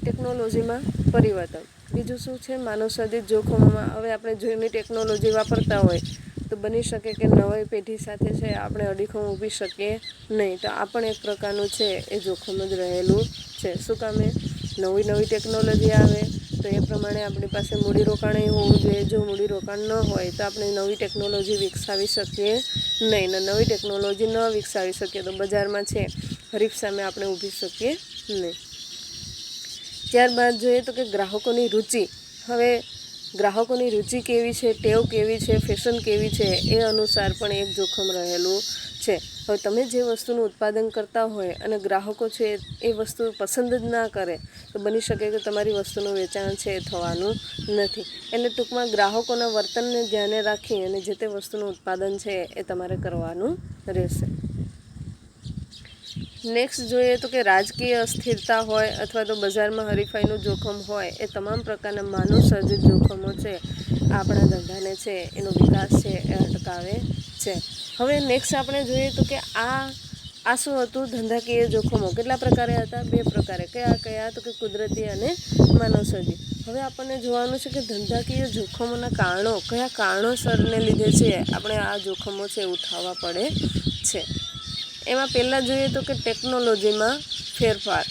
ટેકનોલોજીમાં પરિવર્તન. બીજું શું છે માનવસર્જિત જોખમોમાં? હવે આપણે જૂની ટેકનોલોજી વાપરતા હોય તો બની શકે કે નવી પેઢી સાથે છે આપણે અડીખમ ઊભી શકીએ નહીં. તો આ પણ એક પ્રકારનું છે એ જોખમ જ રહેલું છે. શું કામે? નવી ટેકનોલોજી આવે તો એ પ્રમાણે આપણી પાસે મૂડીરોકાણ હોવું જોઈએ. જો મૂડીરોકાણ ન હોય તો આપણે નવી ટેકનોલોજી વિકસાવી શકીએ નહીં. ને નવી ટેકનોલોજી ન વિકસાવી શકીએ તો બજારમાં છે હરીફ સામે આપણે ઊભી શકીએ નહીં. ત્યારબાદ જોઈએ તો કે ગ્રાહકોની રુચિ. હવે ગ્રાહકોની રુચિ કેવી છે, ટેવ કેવી છે, ફેશન કેવી છે, એ અનુસાર પણ એક જોખમ રહેલું છે. હવે તમે જે વસ્તુનું ઉત્પાદન કરતા હોય અને ગ્રાહકો છે એ વસ્તુ પસંદ જ ના કરે તો બની શકે કે તમારી વસ્તુનું વેચાણ છે એ થવાનું નથી. એટલે ટૂંકમાં ગ્રાહકોના વર્તનને ધ્યાને રાખી અને જે તે વસ્તુનું ઉત્પાદન છે એ તમારે કરવાનું રહેશે. નેક્સ્ટ જોઈએ તો કે રાજકીય અસ્થિરતા હોય અથવા તો બજારમાં હરીફાઈનું જોખમ હોય, એ તમામ પ્રકારના માનવસર્જિત જોખમો છે આપણા ધંધાને છે એનો વિકાસ છે એ અટકાવે છે. હવે નેક્સ્ટ આપણે જોઈએ તો કે આ શું હતું? ધંધાકીય જોખમો. કેટલા પ્રકારે હતા? બે પ્રકારે. કયા? તો કે કુદરતી અને માનવસર્જિત. હવે આપણને જોવાનું છે કે ધંધાકીય જોખમોના કારણો, કયા કારણોસરને લીધે છે આપણે આ જોખમો છે ઉઠાવવા પડે છે. એમાં પહેલાં જોઈએ તો કે ટેકનોલોજીમાં ફેરફાર.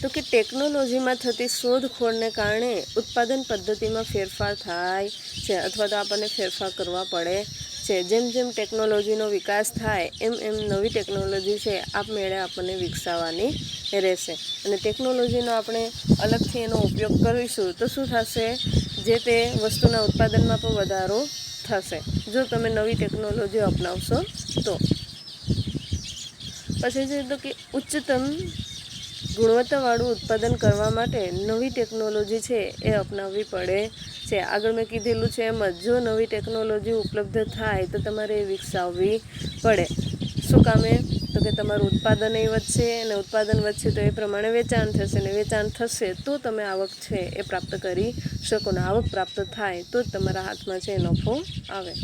તો કે ટેકનોલોજીમાં થતી શોધખોળને કારણે ઉત્પાદન પદ્ધતિમાં ફેરફાર થાય છે અથવા તો આપણને ફેરફાર કરવા પડે છે. જેમ જેમ ટેકનોલોજીનો વિકાસ થાય એમ નવી ટેકનોલોજી છે આપમેળે આપણને વિકસાવવાની રહેશે. અને ટેકનોલોજીનો આપણે અલગથી એનો ઉપયોગ કરીશું તો શું થશે? જે તે વસ્તુના ઉત્પાદનમાં પણ વધારો થશે જો તમે નવી ટેકનોલોજી અપનાવશો તો. પછી છે તો કે ઉચ્ચતમ ગુણવત્તાવાળું ઉત્પાદન કરવા માટે નવી ટેકનોલોજી છે એ અપનાવવી પડે છે. આગળ મેં કીધેલું છે એમ જ, જો નવી ટેકનોલોજી ઉપલબ્ધ થાય તો તમારે એ વિકસાવવી પડે. શું કામે? તો કે તમારું ઉત્પાદન એ વધશે અને ઉત્પાદન વધશે તો એ પ્રમાણે વેચાણ થશે ને વેચાણ થશે તો તમે આવક છે એ પ્રાપ્ત કરી શકો ને આવક પ્રાપ્ત થાય તો જ તમારા હાથમાં છે નફો આવે.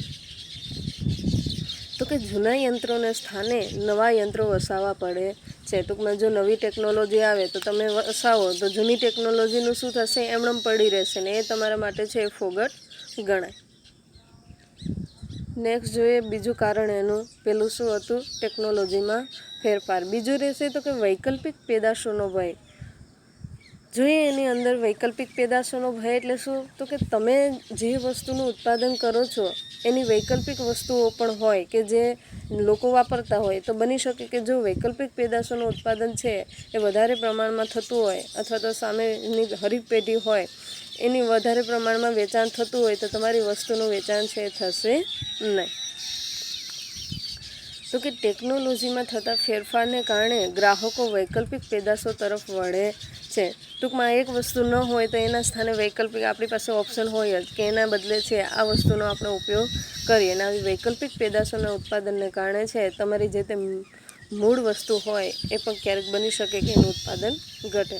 તો કે જૂના યંત્રોને સ્થાને નવા યંત્રો વસાવવા પડે છે. ટૂંકમાં જો નવી ટેકનોલોજી આવે તો તમે વસાવો તો જૂની ટેકનોલોજીનું શું થશે? એમનેમ પડી રહેશે ને એ તમારા માટે છે એ ફોગટ ગણાય. નેક્સ્ટ જોઈએ બીજું કારણ એનું. પેલું શું હતું? ટેકનોલોજીમાં ફેરફાર. બીજું રહેશે તો કે વૈકલ્પિક પેદાશોનો ભય. જોઈએ એની અંદર વૈકલ્પિક પેદાશોનો ભય એટલે શું? તો કે તમે જે વસ્તુનું ઉત્પાદન કરો છો એની વૈકલ્પિક વસ્તુઓ પણ હોય કે જે લોકો વાપરતા હોય. તો બની શકે કે જો વૈકલ્પિક પેદાશોનું ઉત્પાદન છે એ વધારે પ્રમાણમાં થતું હોય અથવા તો સામેની હરીફ પેઢી હોય એની વધારે પ્રમાણમાં વેચાણ થતું હોય તો તમારી વસ્તુનું વેચાણ છે એ થશે નહીં. તો કે ટેકનોલોજીમાં થતા ફેરફારને કારણે ગ્રાહકો વૈકલ્પિક પેદાશો તરફ વળે છે. ટૂંકમાં એક વસ્તુ ન હોય તો એના સ્થાને વૈકલ્પિક આપણી પાસે ઓપ્શન હોય જ કે એના બદલે છે આ વસ્તુનો આપણે ઉપયોગ કરીએ. અને આવી વૈકલ્પિક પેદાશોના ઉત્પાદનને કારણે છે તમારી જે તે મૂળ વસ્તુ હોય એ પણ ક્યારેક બની શકે કે એનું ઉત્પાદન ઘટે.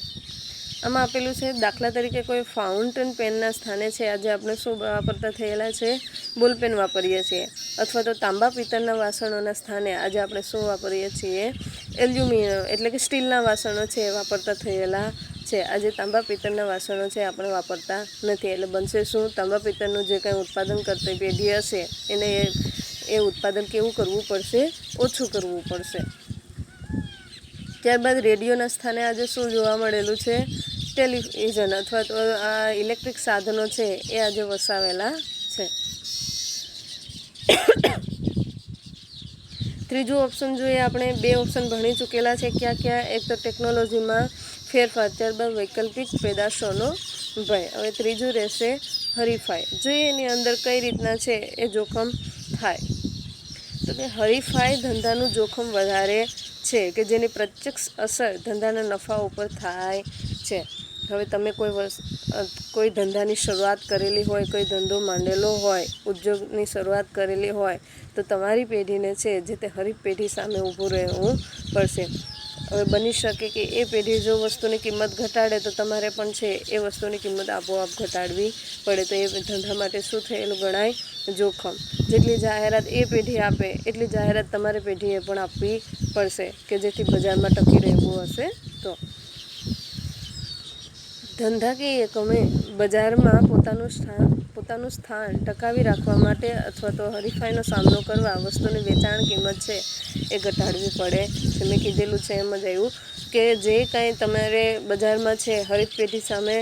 આમાં આપેલું છે દાખલા તરીકે કોઈ ફાઉન્ટેન પેનના સ્થાને છે આજે આપણે શું વાપરતા થયેલા છે? બોલપેન વાપરીએ છીએ. અથવા તો તાંબા પિત્તળના વાસણોના સ્થાને આજે આપણે શું વાપરીએ છીએ? એલ્યુમિનિયમ એટલે કે સ્ટીલના વાસણો છે એ વાપરતા થયેલા છે. આજે તાંબા પિત્તળના વાસણો છે આપણે વાપરતા નથી. એટલે બનશે શું? તાંબા પિત્તળનું જે કંઈ ઉત્પાદન કરતી પેઢી હશે એને એ ઉત્પાદન કેવું કરવું પડશે? ઓછું કરવું પડશે. ત્યારબાદ રેડિયોના સ્થાને આજે શું જોવા મળેલું છે? ટેલિવિઝન અથવા તો આ ઇલેક્ટ્રિક સાધનો છે એ આજે વસાવેલા છે. ત્રીજું ઓપ્શન જોઈએ આપણે. બે ઓપ્શન ભણી ચૂકેલા છે. ક્યાં? એક તો ટેકનોલોજીમાં ફેરફાર, ત્યારબાદ વૈકલ્પિક પેદાશોનો ભય. હવે ત્રીજું રહેશે હરીફાઈ. જોઈએ એની અંદર કઈ રીતના છે એ જોખમ થાય. તો કે હરીફાઈ ધંધાનું જોખમ વધારે છે કે જેની પ્રત્યક્ષ અસર ધંધાના નફા ઉપર થાય છે. હવે તમે કોઈ ધંધાની શરૂઆત કરેલી હોય, કોઈ ધંધો માંડેલો હોય, ઉદ્યોગની શરૂઆત કરેલી હોય તો તમારી પેઢીને છે જે તે હરીફ પેઢી સામે ઊભું રહેવું પડશે. હવે બની શકે કે એ પેઢી જો વસ્તુની કિંમત ઘટાડે તો તમારે પણ છે એ વસ્તુની કિંમત આપોઆપ ઘટાડવી પડે. તો એ ધંધા માટે શું થયેલું ગણાય? જોખમ. જેટલી જાહેરાત એ પેઢી આપે એટલી જાહેરાત તમારે પેઢીએ પણ આપવી પડશે કે જેથી બજારમાં ટકી રહેવું હશે તો. ધંધાકીય એકમે બજારમાં પોતાનું સ્થાન ટકાવી રાખવા માટે અથવા તો હરીફાઈનો સામનો કરવા વસ્તુની વેચાણ કિંમત છે એ ઘટાડવી પડે છે. મેં કીધેલું છે એમ જ આવ્યું કે જે કાંઈ તમારે બજારમાં છે હરીફ પેઢી સામે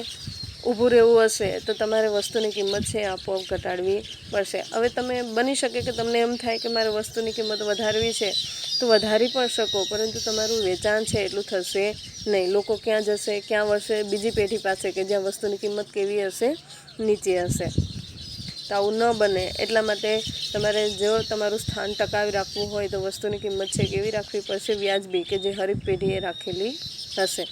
ઊભું રહેવું હશે તો તમારે વસ્તુની કિંમત છે આપોઆપ ઘટાડવી પડશે. હવે તમે બની શકે કે તમને એમ થાય કે મારે વસ્તુની કિંમત વધારવી છે તો વધારી પણ શકો, પરંતુ તમારું વેચાણ છે એટલું થશે નહીં. લોકો ક્યાં જશે? ક્યાં વળશે? બીજી પેઢી પાસે કે જ્યાં વસ્તુની કિંમત કેવી હશે? નીચે હશે. તો આવું ન બને એટલા માટે તમારે જો તમારું સ્થાન ટકાવી રાખવું હોય તો વસ્તુની કિંમત છે કેવી રાખવી પડશે? વ્યાજબી, કે જે હરીફ પેઢીએ રાખેલી હશે.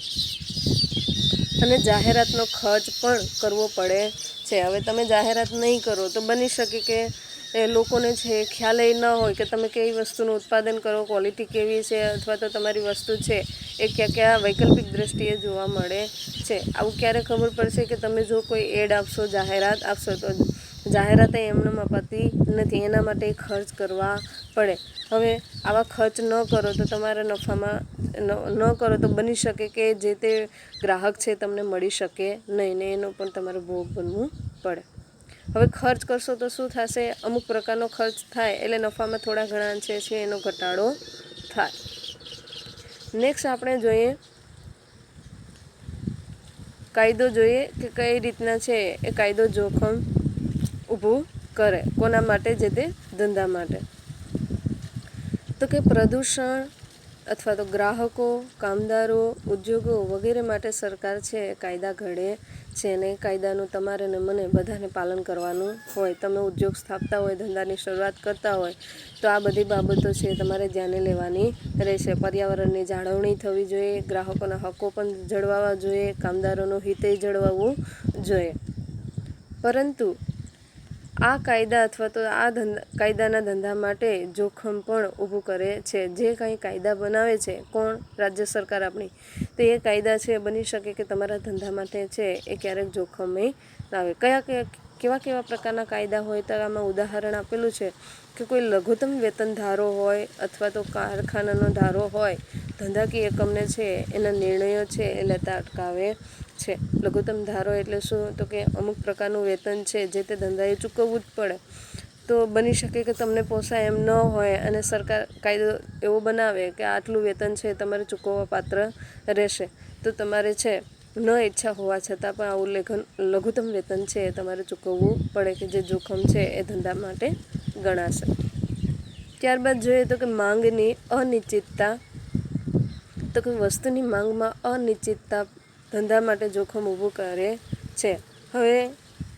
અને જાહેરાતનો ખર્ચ પણ કરવો પડે છે. હવે તમે જાહેરાત નહીં કરો તો બની શકે કે લોકોને છે ખ્યાલ એ ન હોય કે તમે કઈ વસ્તુનું ઉત્પાદન કરો, ક્વોલિટી કેવી છે, અથવા તો તમારી વસ્તુ છે એ ક્યાં વૈકલ્પિક દ્રષ્ટિએ જોવા મળે છે. આવું ક્યારે ખબર પડશે કે તમે જો કોઈ એડ આપશો, જાહેરાત આપશો તો જાહેરાત એમને અપાતી નથી, એના માટે ખર્ચ કરવા પડે. હવે આવા ખર્ચ ન કરો તો તમારા નફામાં ન કરો તો બની શકે કે જે તે ગ્રાહક છે તમને મળી શકે નહીં ને એનો પણ તમારે ભોગ બનવું પડે. હવે ખર્ચ કરશો તો શું થશે? અમુક પ્રકારનો ખર્ચ થાય એટલે નફામાં થોડા ઘણા અંશે છે એનો ઘટાડો થાય. નેક્સ્ટ આપણે જોઈએ કાયદો જોઈએ કે કઈ રીતના છે એ કાયદો જોખમ ઊભું કરે. કોના માટે? જે તે ધંધા માટે. તો કે પ્રદૂષણ અથવા તો ગ્રાહકો, કામદારો, ઉદ્યોગો વગેરે માટે સરકાર છે કાયદા ઘડે છે અને કાયદાનું તમારે ને મને બધાને પાલન કરવાનું હોય. તમે ઉદ્યોગ સ્થાપતા હોય, ધંધાની શરૂઆત કરતા હોય તો આ બધી બાબતો છે તમારે ધ્યાને લેવાની રહેશે. પર્યાવરણની જાળવણી થવી જોઈએ, ગ્રાહકોના હકો પણ જળવાવા જોઈએ, કામદારોનું હિતે જળવાવું જોઈએ. પરંતુ આ કાયદા અથવા તો આ કાયદાના ધંધા માટે જોખમ પણ ઊભું કરે છે. જે કંઈ કાયદા બનાવે છે કોણ? રાજ્ય સરકાર આપણી. તો એ કાયદા છે બની શકે કે તમારા ધંધા માટે છે એ ક્યારેક જોખમે આવે. કેવા પ્રકારના કાયદા હોય તો આમાં ઉદાહરણ આપેલું છે કે કોઈ લઘુત્તમ વેતન ધારો હોય અથવા તો કારખાનાનો ધારો હોય, ધંધાકીય એકમને છે એના નિર્ણયો છે એ લેતા અટકાવે છે. લઘુત્તમ ધારો એટલે શું? તો કે અમુક પ્રકારનું વેતન છે જે તે ધંધાએ ચૂકવવું જ પડે. તો બની શકે કે તમને પોસાય એમ ન હોય અને સરકાર કાયદો એવો બનાવે કે આટલું વેતન છે તમારે ચૂકવવા પાત્ર રહેશે, તો તમારે છે ન ઈચ્છા હોવા છતાં પણ આવું લઘુત્તમ વેતન છે એ તમારે ચૂકવવું પડે, કે જે જોખમ છે એ ધંધા માટે ગણાશે. ત્યારબાદ જોઈએ તો કે માંગની અનિશ્ચિતતા. તો કે વસ્તુની માંગમાં અનિશ્ચિતતા ધંધા માટે જોખમ ઊભું કરે છે. હવે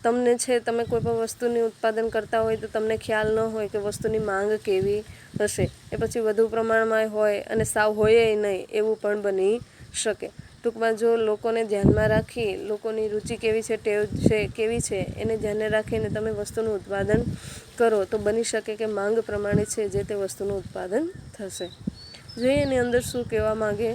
તમને છે, તમે કોઈ પણ વસ્તુનું ઉત્પાદન કરતા હોય તો તમને ખ્યાલ ન હોય કે વસ્તુની માંગ કેવી હશે, એ પછી વધુ પ્રમાણમાં હોય અને સાવ હોય નહીં એવું પણ બની શકે. ટૂંકમાં જો લોકોને ધ્યાનમાં રાખી, લોકોની રુચિ કેવી છે, ટેવ છે કેવી છે, એને ધ્યાને રાખીને તમે વસ્તુનું ઉત્પાદન કરો તો બની શકે કે માંગ પ્રમાણે છે જે તે વસ્તુનું ઉત્પાદન થશે. જોઈએ એની અંદર શું કહેવા માગે,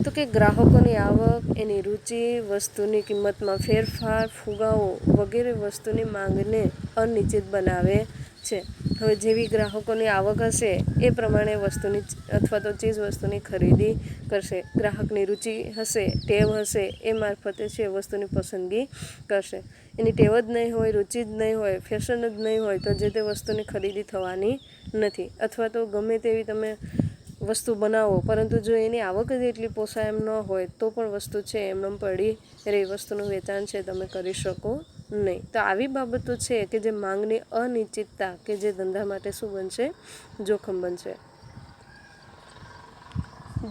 તો કે ગ્રાહકોની આવક, એની રુચિ, વસ્તુની કિંમતમાં ફેરફાર, ફુગાવો વગેરે વસ્તુની માંગને અનિશ્ચિત બનાવે છે. હવે જેવી ગ્રાહકોની આવક હશે એ પ્રમાણે વસ્તુની અથવા તો ચીજ વસ્તુની ખરીદી કરશે. ગ્રાહકની રુચિ હશે, ટેવ હશે, એ મારફતે છે વસ્તુની પસંદગી કરશે. એની ટેવ જ નહીં હોય, રુચિ જ નહીં હોય, ફેશન જ નહીં હોય તો જે તે વસ્તુની ખરીદી થવાની નથી. અથવા તો ગમે તેવી તમે વસ્તુ બનાવો પરંતુ જો એની આવક જ એટલી પોસાય એમ ન હોય તો પણ વસ્તુ છે એમનેમ પડી રહે, વસ્તુનું વેચાણ છે તમે કરી શકો નહીં. તો આવી બાબતો છે કે જે માંગની અનિશ્ચિતતા કે જે ધંધા માટે શું બનશે? જોખમ બનશે.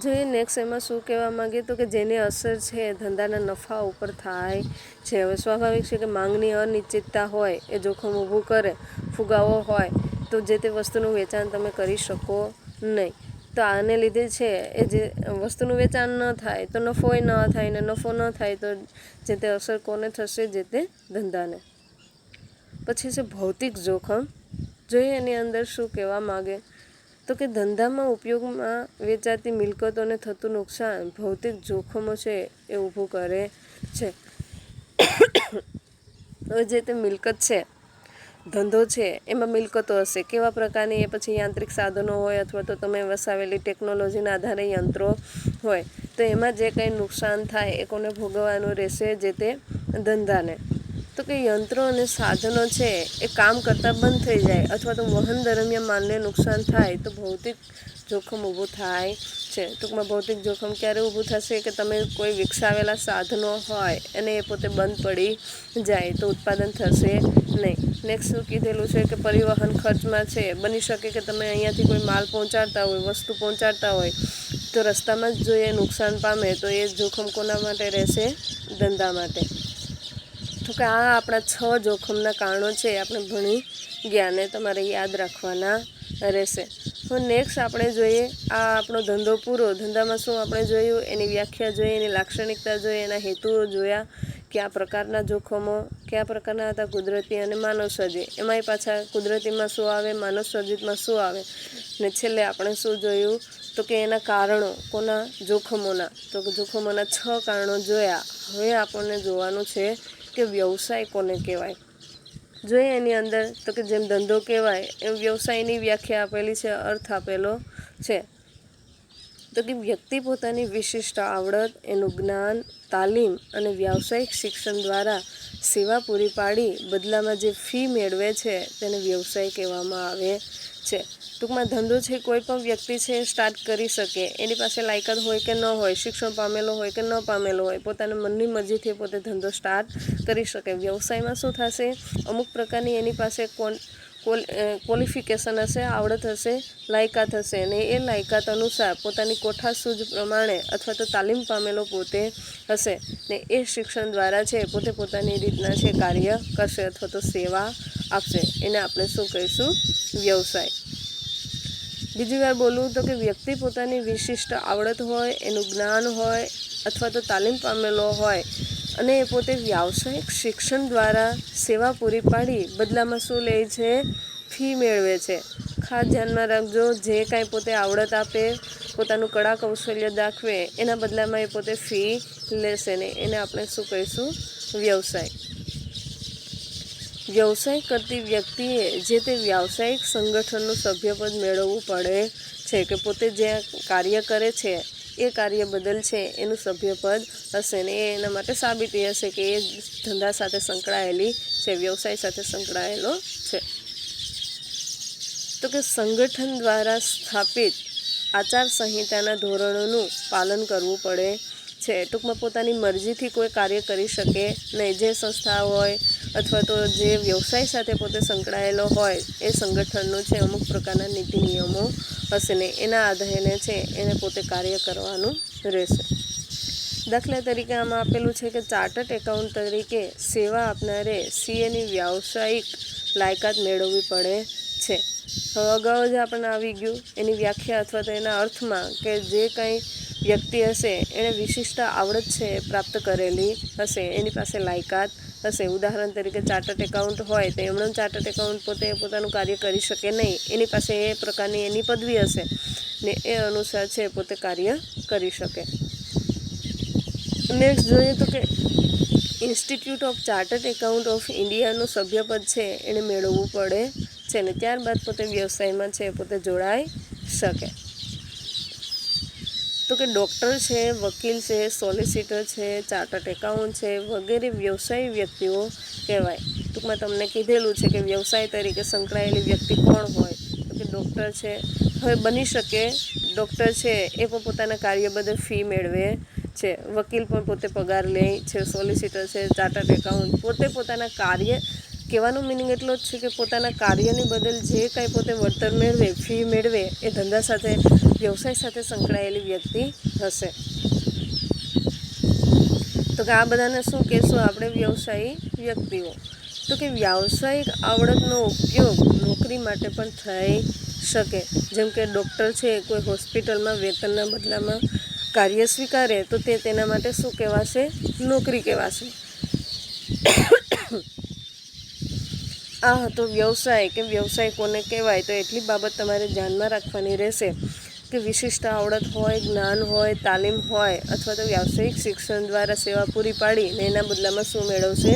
જોઈએ નેક્સ્ટ એમાં શું કહેવા માગે, તો કે જેની અસર છે ધંધાના નફા ઉપર થાય છે. હવે સ્વાભાવિક છે કે માંગની અનિશ્ચિતતા હોય એ જોખમ ઊભું કરે, ફુગાવો હોય તો જે તે વસ્તુનું વેચાણ તમે કરી શકો નહીં. તો આને લીધે છે એ જે વસ્તુનું વેચાણ ન થાય તો નફોય ન થાય, ને નફો ન થાય તો જે તે અસર કોને થશે? જે તે ધંધાને. પછી છે ભૌતિક જોખમ. જોઈએ એની અંદર શું કહેવા માગે, તો કે ધંધામાં ઉપયોગમાં વેચાતી મિલકતોને થતું નુકસાન ભૌતિક જોખમો છે એ ઊભું કરે છે. હવે જે તે મિલકત છે, ધંધો છે એમાં મિલકતો હશે, કેવા પ્રકારની? એ પછી યાંત્રિક સાધનો હોય અથવા તો તમે વસાવેલી ટેકનોલોજીના આધારે યંત્રો હોય, તો એમાં જે કંઈ નુકસાન થાય એ કોને ભોગવવાનું રહેશે? જે તે ધંધાને. તો કે યંત્રો અને સાધનો છે એ કામ કરતાં બંધ થઈ જાય અથવા તો વહન દરમિયાન માલને નુકસાન થાય તો ભૌતિક જોખમ ઊભું થાય છે. ટૂંકમાં ભૌતિક જોખમ ક્યારે ઊભું થશે? કે તમે કોઈ વિકસાવેલા સાધનો હોય અને એ પોતે બંધ પડી જાય તો ઉત્પાદન થશે નહીં. નેક્સ્ટ શું કીધેલું છે કે પરિવહન ખર્ચમાં છે, બની શકે કે તમે અહીંયાથી કોઈ માલ પહોંચાડતા હોય, વસ્તુ પહોંચાડતા હોય તો રસ્તામાં જ જો એ નુકસાન પામે તો એ જોખમ કોના માટે રહેશે? ધંધા માટે. તો કે આ આપણા 6 જોખમના કારણો છે આપણે ભણી ગયા ને તમારે યાદ રાખવાના રહેશે. તો નેક્સ્ટ આપણે જોઈએ આ આપણો ધંધો પૂરો. ધંધામાં શું આપણે જોયું? એની વ્યાખ્યા જોઈ, એની લાક્ષણિકતા જોઈ, એના હેતુઓ જોયા, કયા પ્રકારના જોખમો, કયા પ્રકારના હતા કુદરતી અને માનવસર્જિત. એમાંય પાછા કુદરતીમાં શું આવે, માનવસર્જિતમાં શું આવે, ને છેલ્લે આપણે શું જોયું? તો કે એના કારણો, કોના? જોખમોના. તો કે જોખમોના 6 કારણો જોયા. હવે આપણને જોવાનું છે કે વ્યવસાય કોને કહેવાય. જોઈએ એની અંદર તો કે જેમ ધંધો કહેવાય એમ વ્યવસાયની વ્યાખ્યા આપેલી છે, અર્થ આપેલો છે. તો કે વ્યક્તિ પોતાની વિશિષ્ટ આવડત, એનું જ્ઞાન, તાલીમ અને વ્યાવસાયિક શિક્ષણ દ્વારા સેવા પૂરી પાડી બદલામાં જે ફી મેળવે છે તેને વ્યવસાય કહેવામાં આવે છે. ટૂંકમાં ધંધો છે કોઈ પણ વ્યક્તિ છે સ્ટાર્ટ કરી શકે, એની પાસે લાયકાત હોય કે ન હોય, શિક્ષણ પામેલો હોય કે ન પામેલો હોય, પોતાના મનની મરજીથી પોતે ધંધો સ્ટાર્ટ કરી શકે. વ્યવસાયમાં શું થશે? અમુક પ્રકારની એની પાસે ક્વોલિફિકેશન હશે, આવડત હશે, લાયકાત હશે, અને એ લાયકાત અનુસાર પોતાની કોઠાસૂઝ પ્રમાણે અથવા તો તાલીમ પામેલો પોતે હશે ને એ શિક્ષણ દ્વારા છે પોતે પોતાની રીતના છે કાર્ય કરશે અથવા તો સેવા આપશે. એને આપણે શું કહીશું? વ્યવસાય. બીજી વાર બોલું તો કે વ્યક્તિ પોતાની વિશિષ્ટ આવડત હોય, એનું જ્ઞાન હોય અથવા તો તાલીમ પામેલો હોય અને એ પોતે વ્યાવસાયિક શિક્ષણ દ્વારા સેવા પૂરી પાડી બદલામાં શું લે છે? ફી મેળવે છે. ખાસ ધ્યાનમાં રાખજો, જે કાંઈ પોતે આવડત આપે, પોતાનું કળા કૌશલ્ય દાખવે એના બદલામાં એ પોતે ફી લેશે ને એને આપણે શું કહીશું? વ્યવસાય. વ્યવસાય કરતી વ્યક્તિએ જે તે વ્યાવસાયિક સંગઠનનું સભ્યપદ મેળવવું પડે છે, કે પોતે જે કાર્ય કરે છે એ કાર્ય બદલ છે એનું સભ્યપદ હશે ને એ એના માટે સાબિતી હશે કે એ ધંધા સાથે સંકળાયેલી છે, વ્યવસાય સાથે સંકળાયેલો છે. તો કે સંગઠન દ્વારા સ્થાપિત આચાર સંહિતાના ધોરણોનું પાલન કરવું પડે છે. ટૂંકમાં પોતાની મરજીથી કોઈ કાર્ય કરી શકે નહીં. જે સંસ્થા હોય અથવા તો જે વ્યવસાય સાથે પોતે સંકળાયેલો હોય એ સંગઠનનું છે અમુક પ્રકારના નીતિ નિયમો હશે ને એના આધારે છે એને પોતે કાર્ય કરવાનું રહેશે. દાખલા તરીકે આમાં આપેલું છે કે ચાર્ટર્ડ એકાઉન્ટ તરીકે સેવા આપનારે સીએની વ્યાવસાયિક લાયકાત મેળવવી પડે છે. હવે અગાઉ જ આપણને આવી ગયું એની વ્યાખ્યા અથવા તો એના અર્થમાં કે જે કંઈ વ્યક્તિ હશે એણે વિશિષ્ટ આવડત છે પ્રાપ્ત કરેલી હશે, એની પાસે લાયકાત હશે. ઉદાહરણ તરીકે ચાર્ટર્ડ એકાઉન્ટ હોય તો એમણે ચાર્ટર્ડ એકાઉન્ટ પોતે પોતાનું કાર્ય કરી શકે નહીં, એની પાસે એ પ્રકારની એની પદવી હશે ને એ અનુસાર છે પોતે કાર્ય કરી શકે. નેક્સ્ટ જોઈએ તો કે institute of chartered account of ઇન્ડિયાનું સભ્યપદ છે એને મેળવવું પડે છે ને ત્યારબાદ પોતે વ્યવસાયમાં છે પોતે જોડાઈ શકે. તો કે ડૉક્ટર છે, વકીલ છે, સોલિસિટર છે, ચાર્ટર્ડ એકાઉન્ટ છે વગેરે વ્યવસાયી વ્યક્તિઓ કહેવાય. ટૂંકમાં તમને કીધેલું છે કે વ્યવસાય તરીકે સંકળાયેલી વ્યક્તિ કોણ હોય તો કે ડૉક્ટર છે. હવે બની શકે ડૉક્ટર છે એ પણ પોતાના કાર્ય બદલ ફી મેળવે છે, વકીલ પણ પોતે પગાર લે છે, સોલિસિટર છે, ચાર્ટર્ડ એકાઉન્ટ પોતે પોતાના કાર્ય, કહેવાનો મિનિંગ એટલો જ છે કે પોતાના કાર્યની બદલ જે કાંઈ પોતે વળતર મેળવે, ફી મેળવે એ ધંધા સાથે, વ્યવસાય સાથે સંકળાયેલી વ્યક્તિ હશે. તો કે આ બધાને શું કહેશું આપણે? વ્યવસાયી વ્યક્તિઓ. તો કે વ્યાવસાયિક આવડતનો ઉપયોગ નોકરી માટે પણ થઈ શકે. જેમ કે ડૉક્ટર છે કોઈ હોસ્પિટલમાં વેતનના બદલામાં કાર્ય સ્વીકારે તો તે તેના માટે શું કહેવાશે? નોકરી કહેવાશે. આ હતો વ્યવસાય કે વ્યવસાય કોને કહેવાય. તો એટલી બાબત તમારે ધ્યાનમાં રાખવાની રહેશે કે વિશિષ્ટ આવડત હોય, જ્ઞાન હોય, તાલીમ હોય અથવા તો વ્યાવસાયિક શિક્ષણ દ્વારા સેવા પૂરી પાડીને એના બદલામાં શું મેળવશે?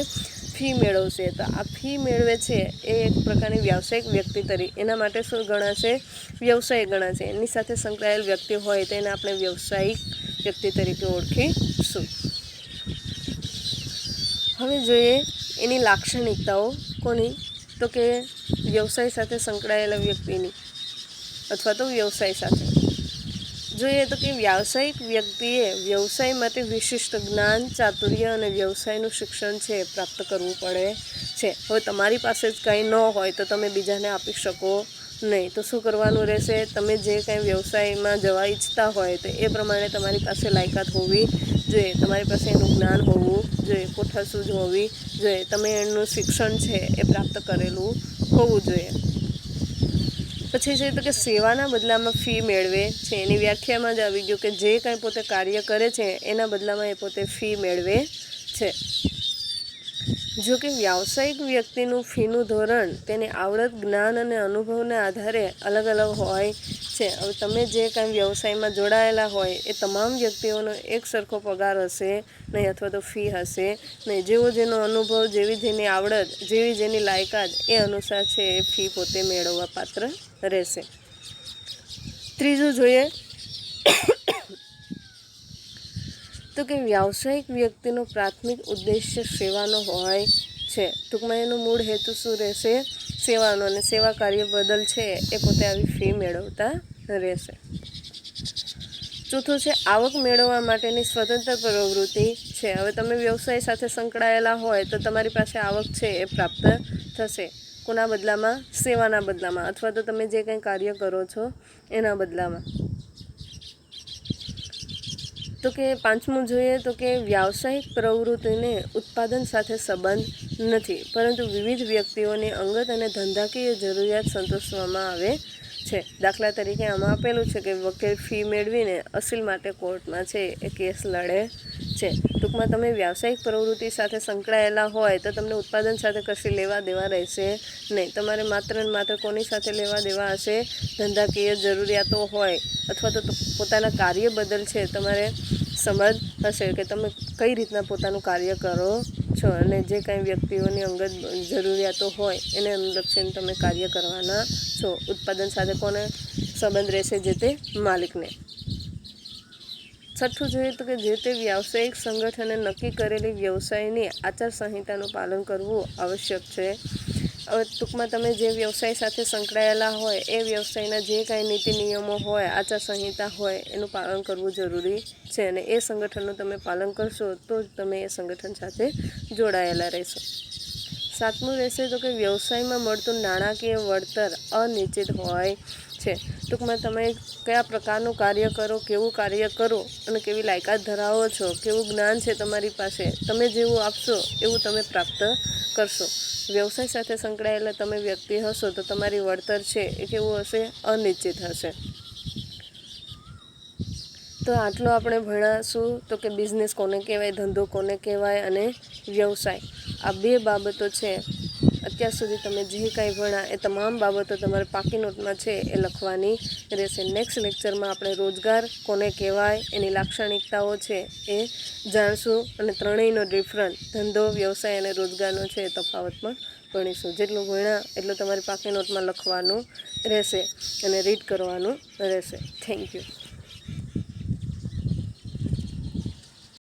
ફી મેળવશે. તો આ ફી મેળવે છે એ એક પ્રકારની વ્યાવસાયિક વ્યક્તિ તરીકે એના માટે શું ગણાશે? વ્યવસાય ગણાશે. એની સાથે સંકળાયેલ વ્યક્તિ હોય તો એને આપણે વ્યવસાયિક વ્યક્તિ તરીકે ઓળખીશું. હવે જોઈએ એની લાક્ષણિકતાઓ કોની? તો કે વ્યવસાય સાથે સંકળાયેલા વ્યક્તિની અથવા તો વ્યવસાય સાથે જોઈએ તો કે વ્યાવસાયિક વ્યક્તિએ વ્યવસાય માટે વિશિષ્ટ જ્ઞાન, ચાતુર્ય અને વ્યવસાયનું શિક્ષણ છે પ્રાપ્ત કરવું પડે છે. હવે તમારી પાસે જ કંઈ ન હોય તો તમે બીજાને આપી શકો નહીં. તો શું કરવાનું રહેશે? તમે જે કાંઈ વ્યવસાયમાં જવા ઈચ્છતા હોય તો એ પ્રમાણે તમારી પાસે લાયકાત હોવી જોઈએ, તમારી પાસે એનું જ્ઞાન હોવું જોઈએ, કોઠાસૂઝ હોવી જોઈએ, તમે એનું શિક્ષણ છે એ પ્રાપ્ત કરેલું હોવું જોઈએ. પછી છે તો કે સેવાના બદલામાં ફી મેળવે છે. એની વ્યાખ્યામાં જ આવી ગયું કે જે કાંઈ પોતે કાર્ય કરે છે એના બદલામાં એ પોતે ફી મેળવે છે. જો કે વ્યાવસાયિક વ્યક્તિનું ફીનું ધોરણ તેની આવડત, જ્ઞાન અને અનુભવના આધારે અલગ અલગ હોય છે. હવે તમે જે કાંઈ વ્યવસાયમાં જોડાયેલા હોય એ તમામ વ્યક્તિઓનો એક સરખો પગાર હશે નહીં અથવા તો ફી હશે નહીં. જેવો જેનો અનુભવ, જેવી જેની આવડત, જેવી જેની લાયકાત એ અનુસાર છે એ ફી પોતે મેળવવા પાત્ર રહેશે. ત્રીજું જોઈએ તો કે વ્યાવસાયિક વ્યક્તિનો પ્રાથમિક ઉદ્દેશ્ય સેવાનો હોય છે. ટૂંકમાં એનો મૂળ હેતુ શું રહેશે? સેવાનો, અને સેવા કાર્ય બદલ છે એ પોતે આવી ફી મેળવતા રહેશે. ચોથું છે આવક મેળવવા માટેની સ્વતંત્ર પ્રવૃત્તિ છે. હવે તમે વ્યવસાય સાથે સંકળાયેલા હોય તો તમારી પાસે આવક છે એ પ્રાપ્ત થશે. કોના બદલામાં? સેવાના બદલામાં અથવા તો તમે જે કંઈ કાર્ય કરો છો એના બદલામાં. તો કે પાંચમું જોઈએ તો કે વ્યાવસાયિક પ્રવૃત્તિને ઉત્પાદન સાથે સંબંધ નથી, પરંતુ વિવિધ વ્યક્તિઓની અંગત અને ધંધાકીય જરૂરિયાત સંતોષવામાં આવે છે. દાખલા તરીકે આમાં આપેલું છે કે વકીલ ફી મેળવીને અસીલ માટે કોર્ટમાં છે એ કેસ લડે છે. ટૂંકમાં તમે વ્યાવસાયિક પ્રવૃત્તિ સાથે સંકળાયેલા હોય તો તમને ઉત્પાદન સાથે કશી લેવા દેવા રહેશે નહીં. તમારે માત્ર ને માત્ર કોની સાથે લેવા દેવા હશે? ધંધાકીય જરૂરિયાતો હોય અથવા તો પોતાના કાર્ય બદલ છે તમારે સમજ હશે કે તમે કઈ રીતના પોતાનું કાર્ય કરો છો અને જે કાંઈ વ્યક્તિઓની અંગત જરૂરિયાતો હોય એને અનુલક્ષીને તમે કાર્ય કરવાના છો. ઉત્પાદન સાથે કોને સંબંધ રહેશે? જે તે માલિકને. છઠ્ઠું જોઈએ તો કે જે તે વ્યાવસાયિક સંગઠને નક્કી કરેલી વ્યવસાયની આચારસંહિતાનું પાલન કરવું આવશ્યક છે. હવે ટૂંકમાં તમે જે વ્યવસાય સાથે સંકળાયેલા હોય એ વ્યવસાયના જે કાંઈ નીતિ નિયમો હોય, આચારસંહિતા હોય એનું પાલન કરવું જરૂરી છે, અને એ સંગઠનનું તમે પાલન કરશો તો જ તમે એ સંગઠન સાથે જોડાયેલા રહેશો. સાતમું રહેશે તો કે વ્યવસાયમાં મળતું નાણાકીય વળતર અનિશ્ચિત હોય છે. ટૂંકમાં તમે કયા પ્રકારનું કાર્ય કરો, કેવું કાર્ય કરો અને કેવી લાયકાત ધરાવો છો, કેવું જ્ઞાન છે તમારી પાસે, તમે જેવું આપશો એવું તમે પ્રાપ્ત કરશો. વ્યવસાય સાથે સંકળાયેલા તમે વ્યક્તિ હશો તો તમારી વળતર છે એ કેવું હશે? અનિશ્ચિત હશે. તો આટલું આપણે ભણાશું તો કે બિઝનેસ કોને કહેવાય, ધંધો કોને કહેવાય અને વ્યવસાય. આ બે બાબતો છે. અત્યાર સુધી તમે જે કાંઈ ભણ્યા એ તમામ બાબતો તમારે પાકી નોટમાં છે એ લખવાની રહેશે. નેક્સ્ટ લેક્ચરમાં આપણે રોજગાર કોને કહેવાય, એની લાક્ષણિકતાઓ છે એ જાણશું, અને ત્રણેયનો ડિફરન્ટ ધંધો, વ્યવસાય અને રોજગારનો છે એ તફાવત પણ ભણીશું. જેટલું ભણ્યા એટલું તમારી પાકી નોટમાં લખવાનું રહેશે અને રીડ કરવાનું રહેશે. Thank you.